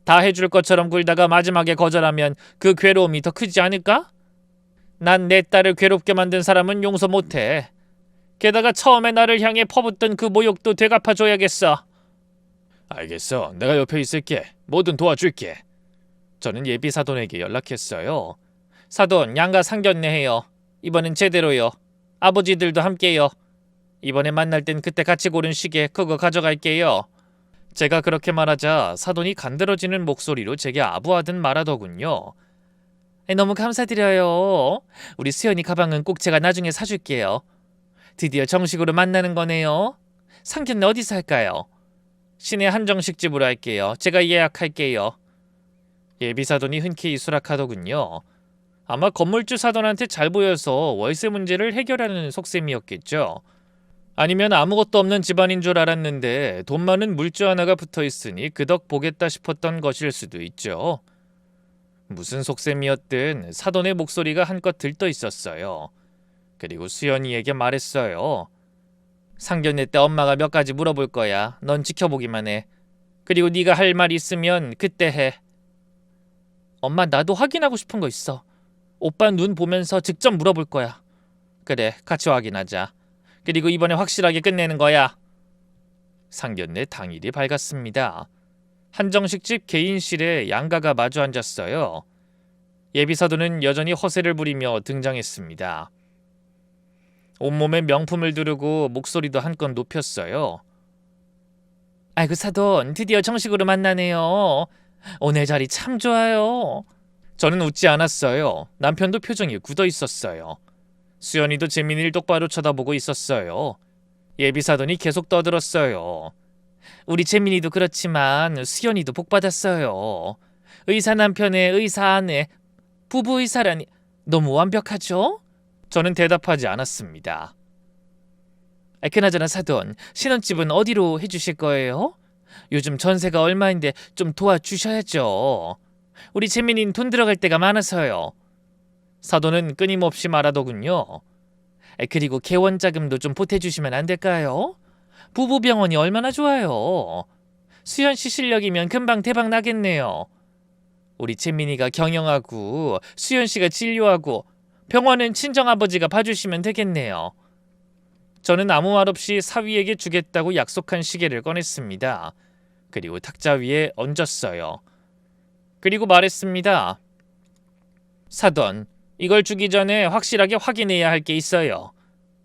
다 해줄 것처럼 굴다가 마지막에 거절하면 그 괴로움이 더 크지 않을까? 난 내 딸을 괴롭게 만든 사람은 용서 못해. 게다가 처음에 나를 향해 퍼붓던 그 모욕도 되갚아줘야겠어. 알겠어. 내가 옆에 있을게. 뭐든 도와줄게. 저는 예비 사돈에게 연락했어요. 사돈, 양가 상견례 해요. 이번엔 제대로요. 아버지들도 함께요. 이번에 만날 땐 그때 같이 고른 시계 그거 가져갈게요. 제가 그렇게 말하자 사돈이 간드러지는 목소리로 제게 아부하듯 말하더군요. 너무 감사드려요. 우리 수연이 가방은 꼭 제가 나중에 사줄게요. 드디어 정식으로 만나는 거네요. 상견례 어디서 할까요? 시내 한정식 집으로 할게요. 제가 예약할게요. 예비 사돈이 흔쾌히 수락하더군요. 아마 건물주 사돈한테 잘 보여서 월세 문제를 해결하는 속셈이었겠죠. 아니면 아무것도 없는 집안인 줄 알았는데 돈 많은 물주 하나가 붙어 있으니 그 덕 보겠다 싶었던 것일 수도 있죠. 무슨 속셈이었든 사돈의 목소리가 한껏 들떠 있었어요. 그리고 수연이에게 말했어요. 상견례 때 엄마가 몇 가지 물어볼 거야. 넌 지켜보기만 해. 그리고 네가 할 말 있으면 그때 해. 엄마, 나도 확인하고 싶은 거 있어. 오빠 눈 보면서 직접 물어볼 거야. 그래, 같이 확인하자. 그리고 이번에 확실하게 끝내는 거야. 상견례 당일이 밝았습니다. 한정식집 개인실에 양가가 마주 앉았어요. 예비사돈은 여전히 허세를 부리며 등장했습니다. 온몸에 명품을 두르고 목소리도 한껏 높였어요. 아이고 사돈, 드디어 정식으로 만나네요. 오늘 자리 참 좋아요. 저는 웃지 않았어요. 남편도 표정이 굳어 있었어요. 수연이도 재민이를 똑바로 쳐다보고 있었어요. 예비사돈이 계속 떠들었어요. 우리 재민이도 그렇지만 수연이도 복 받았어요. 의사 남편의 의사 아내, 부부 의사라니 너무 완벽하죠? 저는 대답하지 않았습니다. 그나저나 사돈, 신혼집은 어디로 해주실 거예요? 요즘 전세가 얼마인데 좀 도와주셔야죠. 우리 재민이는 돈 들어갈 때가 많아서요. 사돈은 끊임없이 말하더군요. 그리고 개원 자금도 좀 보태주시면 안 될까요? 부부병원이 얼마나 좋아요. 수연 씨 실력이면 금방 대박 나겠네요. 우리 재민이가 경영하고 수연 씨가 진료하고 병원은 친정아버지가 봐주시면 되겠네요. 저는 아무 말 없이 사위에게 주겠다고 약속한 시계를 꺼냈습니다. 그리고 탁자 위에 얹었어요. 그리고 말했습니다. 사돈, 이걸 주기 전에 확실하게 확인해야 할 게 있어요.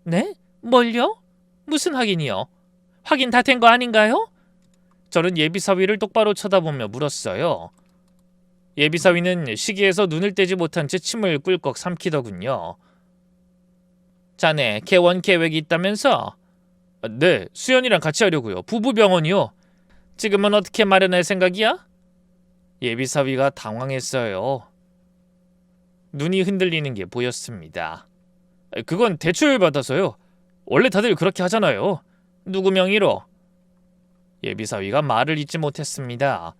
네? 뭘요? 무슨 확인이요? 확인 다 된 거 아닌가요? 저는 예비사위를 똑바로 쳐다보며 물었어요. 예비사위는 시기에서 눈을 떼지 못한 채 침을 꿀꺽 삼키더군요. 자네 개원 계획이 있다면서? 네, 수연이랑 같이 하려고요. 부부병원이요. 지금은 어떻게 마련할 생각이야? 예비사위가 당황했어요. 눈이 흔들리는 게 보였습니다. 그건 대출 받아서요. 원래 다들 그렇게 하잖아요. 누구 명의로? 예비사위가 말을 잇지 못했습니다.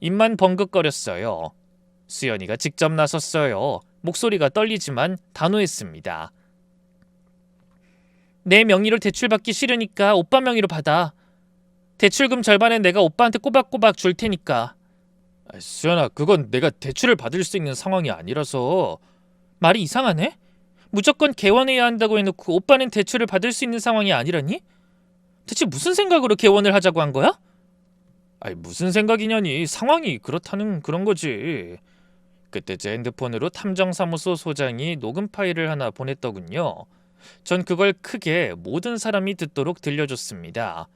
입만 벙긋거렸어요. 수연이가 직접 나섰어요. 목소리가 떨리지만 단호했습니다. 내 명의로 대출받기 싫으니까 오빠 명의로 받아. 대출금 절반은 내가 오빠한테 꼬박꼬박 줄 테니까. 수연아, 그건 내가 대출을 받을 수 있는 상황이 아니라서. 말이 이상하네? 무조건 개원해야 한다고 해놓고 오빠는 대출을 받을 수 있는 상황이 아니라니? 대체 무슨 생각으로 개원을 하자고 한 거야? 무슨 생각이냐니. 상황이 그렇다는 그런 거지. 그때 제 핸드폰으로 탐정사무소 소장이 녹음 파일을 하나 보냈더군요. 전 그걸 크게 모든 사람이 듣도록 들려줬습니다.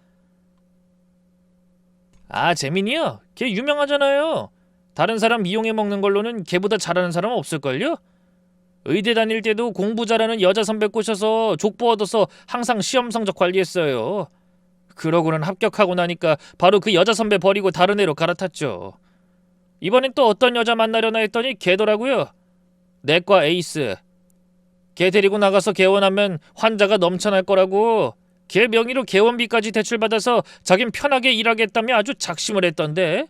아, 재민이요? 걔 유명하잖아요. 다른 사람 이용해 먹는 걸로는 걔보다 잘하는 사람 없을걸요? 의대 다닐 때도 공부 잘하는 여자 선배 꼬셔서 족보 얻어서 항상 시험 성적 관리했어요. 그러고는 합격하고 나니까 바로 그 여자 선배 버리고 다른 애로 갈아탔죠. 이번엔 또 어떤 여자 만나려나 했더니 걔더라고요. 내과 에이스. 걔 데리고 나가서 개원하면 환자가 넘쳐날 거라고 걔 명의로 개원비까지 대출받아서 자긴 편하게 일하겠다며 아주 작심을 했던데.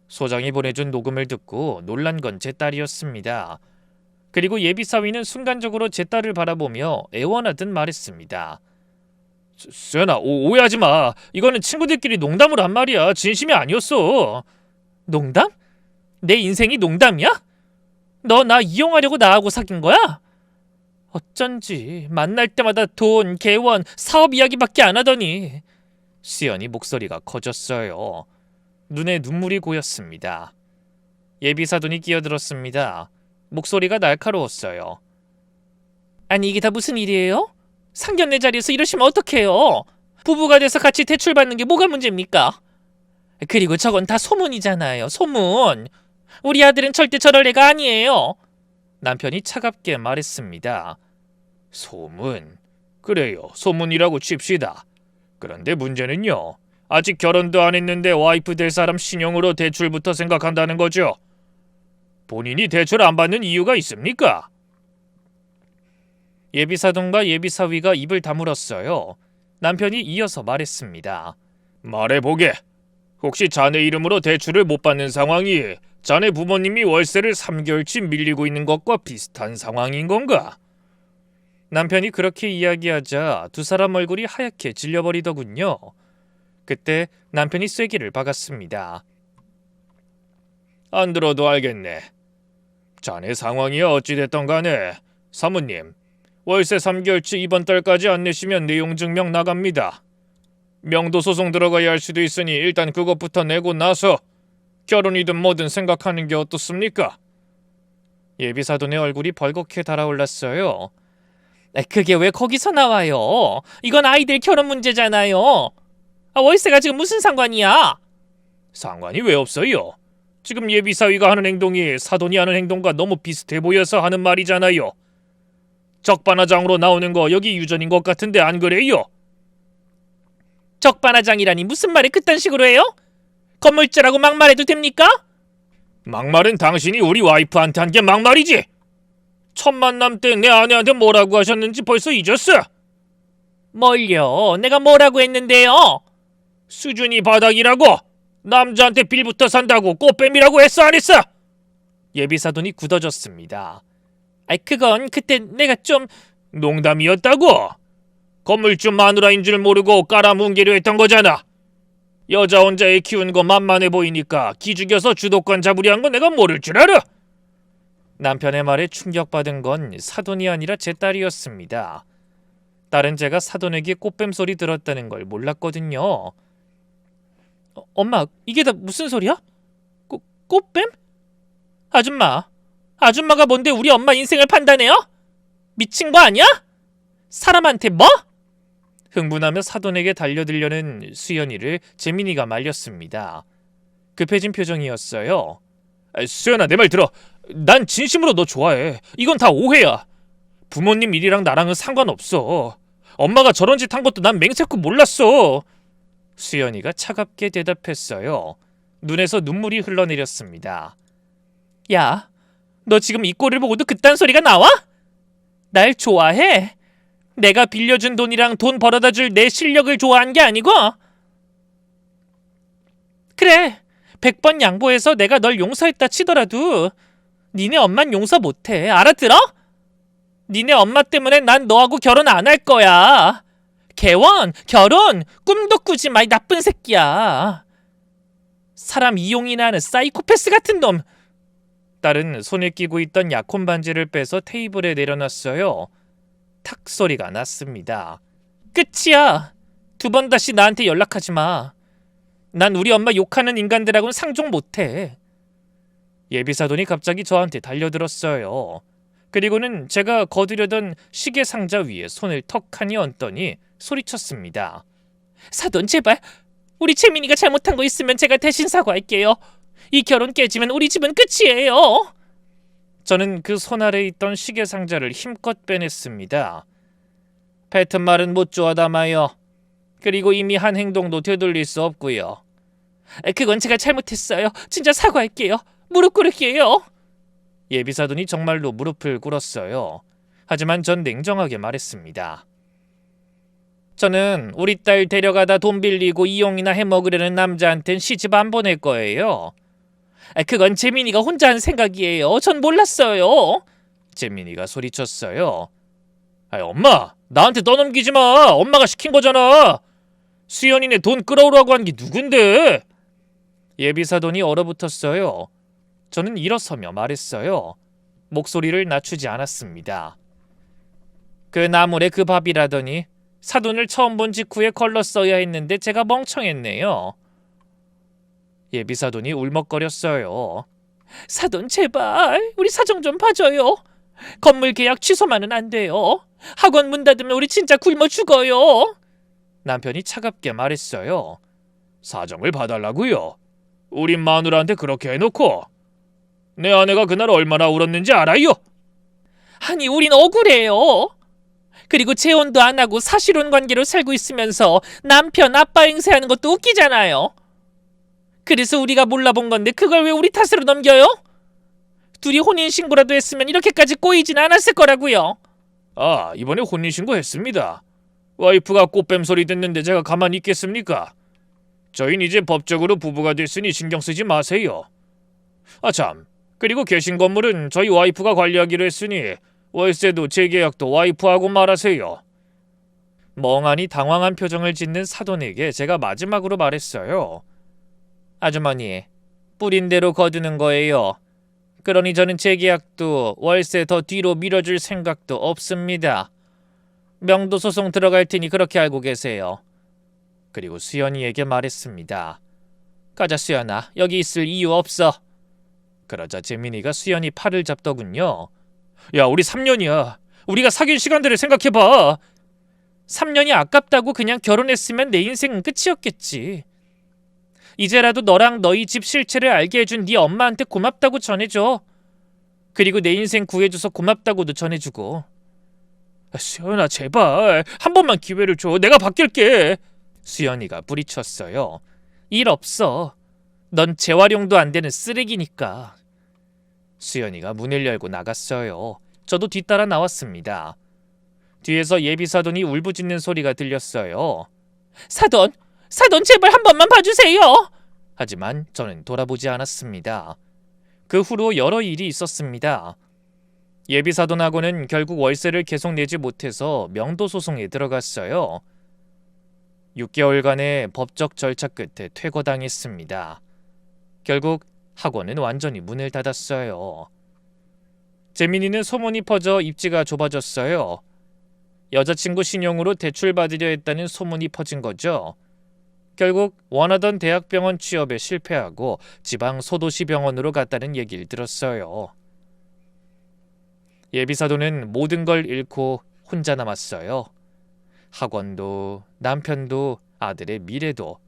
소장이 보내준 녹음을 듣고 놀란 건 제 딸이었습니다. 그리고 예비사위는 순간적으로 제 딸을 바라보며 애원하듯 말했습니다. 수연아, 오해하지 마. 이거는 친구들끼리 농담으로 한 말이야. 진심이 아니었어. 농담? 내 인생이 농담이야? 너 나 이용하려고 나하고 사귄 거야? 어쩐지 만날 때마다 돈, 개원, 사업 이야기밖에 안 하더니. 수연이 목소리가 커졌어요. 눈에 눈물이 고였습니다. 예비사돈이 끼어들었습니다. 목소리가 날카로웠어요. 아니 이게 다 무슨 일이에요? 상견례 자리에서 이러시면 어떡해요? 부부가 돼서 같이 대출받는 게 뭐가 문제입니까? 그리고 저건 다 소문이잖아요. 소문. 우리 아들은 절대 저럴 애가 아니에요. 남편이 차갑게 말했습니다. 소문? 그래요. 소문이라고 칩시다. 그런데 문제는요. 아직 결혼도 안 했는데 와이프 될 사람 신용으로 대출부터 생각한다는 거죠. 본인이 대출 안 받는 이유가 있습니까? 예비사돈과 예비사위가 입을 다물었어요. 남편이 이어서 말했습니다. 말해보게. 혹시 자네 이름으로 대출을 못 받는 상황이 자네 부모님이 월세를 3개월치 밀리고 있는 것과 비슷한 상황인 건가? 남편이 그렇게 이야기하자 두 사람 얼굴이 하얗게 질려버리더군요. 그때 남편이 쐐기를 박았습니다. 안 들어도 알겠네. 자네 상황이 어찌됐던 간에 사모님, 월세 3개월치 이번 달까지 안 내시면 내용 증명 나갑니다. 명도 소송 들어가야 할 수도 있으니 일단 그것부터 내고 나서 결혼이든 뭐든 생각하는 게 어떻습니까? 예비사돈의 얼굴이 벌겋게 달아올랐어요. 그게 왜 거기서 나와요? 이건 아이들 결혼 문제잖아요. 월세가 지금 무슨 상관이야? 상관이 왜 없어요? 지금 예비사위가 하는 행동이 사돈이 하는 행동과 너무 비슷해 보여서 하는 말이잖아요. 적반하장으로 나오는 거 여기 유전인 것 같은데 안 그래요? 적반하장이라니 무슨 말을 그딴 식으로 해요? 건물주라고 막말해도 됩니까? 막말은 당신이 우리 와이프한테 한 게 막말이지. 첫 만남 때 내 아내한테 뭐라고 하셨는지 벌써 잊었어. 뭘요? 내가 뭐라고 했는데요? 수준이 바닥이라고. 남자한테 빌부터 산다고 꽃뱀이라고 했어 안 했어? 예비사돈이 굳어졌습니다. 그건 그때 내가 좀... 농담이었다고? 건물주 마누라인 줄 모르고 깔아뭉개려 했던 거잖아. 여자 혼자 애 키우는 거 만만해 보이니까 기죽여서 주도권 잡으려 한 건 내가 모를 줄 알아? 남편의 말에 충격받은 건 사돈이 아니라 제 딸이었습니다. 딸은 제가 사돈에게 꽃뱀 소리 들었다는 걸 몰랐거든요. 엄마, 이게 다 무슨 소리야? 꽃뱀? 아줌마가 뭔데 우리 엄마 인생을 판단해요? 미친 거 아니야? 사람한테 뭐? 흥분하며 사돈에게 달려들려는 수연이를 재민이가 말렸습니다. 급해진 표정이었어요. 수연아, 내 말 들어. 난 진심으로 너 좋아해. 이건 다 오해야. 부모님 일이랑 나랑은 상관없어. 엄마가 저런 짓 한 것도 난 맹세코 몰랐어. 수연이가 차갑게 대답했어요. 눈에서 눈물이 흘러내렸습니다. 야, 너 지금 이 꼴을 보고도 그딴 소리가 나와? 날 좋아해? 내가 빌려준 돈이랑 돈 벌어다 줄 내 실력을 좋아한 게 아니고? 그래, 100번 양보해서 내가 널 용서했다 치더라도 니네 엄만 용서 못해. 알아들어? 니네 엄마 때문에 난 너하고 결혼 안 할 거야. 개원, 결혼, 꿈도 꾸지 마, 이 나쁜 새끼야. 사람 이용이나 하는 사이코패스 같은 놈. 딸은 손에 끼고 있던 약혼 반지를 빼서 테이블에 내려놨어요. 탁 소리가 났습니다. 끝이야. 2번 다시 나한테 연락하지 마. 난 우리 엄마 욕하는 인간들하고는 상종 못해. 예비사돈이 갑자기 저한테 달려들었어요. 그리고는 제가 거두려던 시계 상자 위에 손을 턱하니 얹더니 소리쳤습니다. 사돈 제발, 우리 채민이가 잘못한 거 있으면 제가 대신 사과할게요. 이 결혼 깨지면 우리 집은 끝이에요. 저는 그 손 아래에 있던 시계 상자를 힘껏 빼냈습니다. 뱉은 말은 못 좋아담아요. 그리고 이미 한 행동도 되돌릴 수 없고요. 그건 제가 잘못했어요. 진짜 사과할게요. 무릎 꿇을게요. 예비사돈이 정말로 무릎을 꿇었어요. 하지만 전 냉정하게 말했습니다. 저는 우리 딸 데려가다 돈 빌리고 이용이나 해먹으려는 남자한텐 시집 안 보낼 거예요. 그건 재민이가 혼자 한 생각이에요. 전 몰랐어요. 재민이가 소리쳤어요. 엄마, 나한테 떠넘기지 마. 엄마가 시킨 거잖아. 수연이네 돈 끌어오라고 한 게 누군데? 예비사돈이 얼어붙었어요. 저는 일어서며 말했어요. 목소리를 낮추지 않았습니다. 그 나물에 그 밥이라더니 사돈을 처음 본 직후에 걸러 써야 했는데 제가 멍청했네요. 예비사돈이 울먹거렸어요. 사돈 제발 우리 사정 좀 봐줘요. 건물 계약 취소만은 안 돼요. 학원 문 닫으면 우리 진짜 굶어 죽어요. 남편이 차갑게 말했어요. 사정을 봐달라고요? 우리 마누라한테 그렇게 해놓고 내 아내가 그날 얼마나 울었는지 알아요? 아니 우린 억울해요. 그리고 재혼도 안 하고 사실혼 관계로 살고 있으면서 남편 아빠 행세하는 것도 웃기잖아요. 그래서 우리가 몰라본 건데 그걸 왜 우리 탓으로 넘겨요? 둘이 혼인신고라도 했으면 이렇게까지 꼬이진 않았을 거라고요. 아, 이번에 혼인신고 했습니다. 와이프가 꽃뱀 소리 듣는데 제가 가만히 있겠습니까? 저희는 이제 법적으로 부부가 됐으니 신경 쓰지 마세요. 아 참, 그리고 계신 건물은 저희 와이프가 관리하기로 했으니 월세도 재계약도 와이프하고 말하세요. 멍하니 당황한 표정을 짓는 사돈에게 제가 마지막으로 말했어요. 아주머니, 뿌린 대로 거두는 거예요. 그러니 저는 재계약도 월세 더 뒤로 밀어줄 생각도 없습니다. 명도 소송 들어갈 테니 그렇게 알고 계세요. 그리고 수연이에게 말했습니다. 가자 수연아, 여기 있을 이유 없어. 그러자 재민이가 수연이 팔을 잡더군요. 야, 우리 3년이야. 우리가 사귄 시간들을 생각해봐. 3년이 아깝다고 그냥 결혼했으면 내 인생은 끝이었겠지. 이제라도 너랑 너희 집 실체를 알게 해준 네 엄마한테 고맙다고 전해줘. 그리고 내 인생 구해줘서 고맙다고도 전해주고. 수연아, 제발 한 번만 기회를 줘. 내가 바뀔게. 수연이가 뿌리쳤어요. 일 없어. 넌 재활용도 안 되는 쓰레기니까. 수연이가 문을 열고 나갔어요. 저도 뒤따라 나왔습니다. 뒤에서 예비사돈이 울부짖는 소리가 들렸어요. 사돈 제발 한 번만 봐주세요. 하지만 저는 돌아보지 않았습니다. 그 후로 여러 일이 있었습니다. 예비사돈하고는 결국 월세를 계속 내지 못해서 명도 소송에 들어갔어요. 6개월간의 법적 절차 끝에 퇴거당했습니다. 결국 학원은 완전히 문을 닫았어요. 재민이는 소문이 퍼져 입지가 좁아졌어요. 여자친구 신용으로 대출받으려 했다는 소문이 퍼진 거죠. 결국 원하던 대학병원 취업에 실패하고 지방 소도시 병원으로 갔다는 얘기를 들었어요. 예비사돈은 모든 걸 잃고 혼자 남았어요. 학원도, 남편도, 아들의 미래도.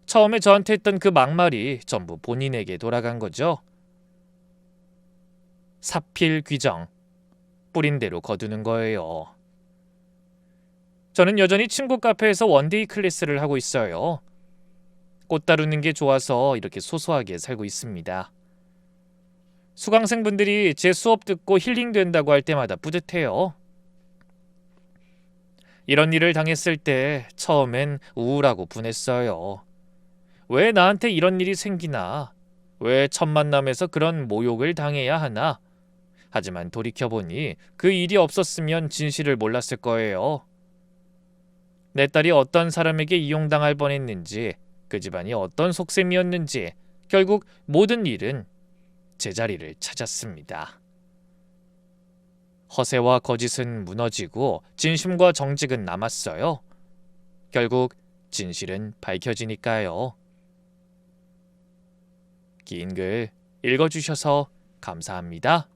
처음에 저한테 했던 그 막말이 전부 본인에게 돌아간 거죠. 사필 귀정, 뿌린 대로 거두는 거예요. 저는 여전히 친구 카페에서 원데이 클래스를 하고 있어요. 꽃 다루는 게 좋아서 이렇게 소소하게 살고 있습니다. 수강생분들이 제 수업 듣고 힐링된다고 할 때마다 뿌듯해요. 이런 일을 당했을 때 처음엔 우울하고 분했어요. 왜 나한테 이런 일이 생기나? 왜 첫 만남에서 그런 모욕을 당해야 하나? 하지만 돌이켜보니 그 일이 없었으면 진실을 몰랐을 거예요. 내 딸이 어떤 사람에게 이용당할 뻔했는지, 그 집안이 어떤 속셈이었는지 결국 모든 일은 제자리를 찾았습니다. 허세와 거짓은 무너지고 진심과 정직은 남았어요. 결국 진실은 밝혀지니까요. 긴 글 읽어주셔서 감사합니다.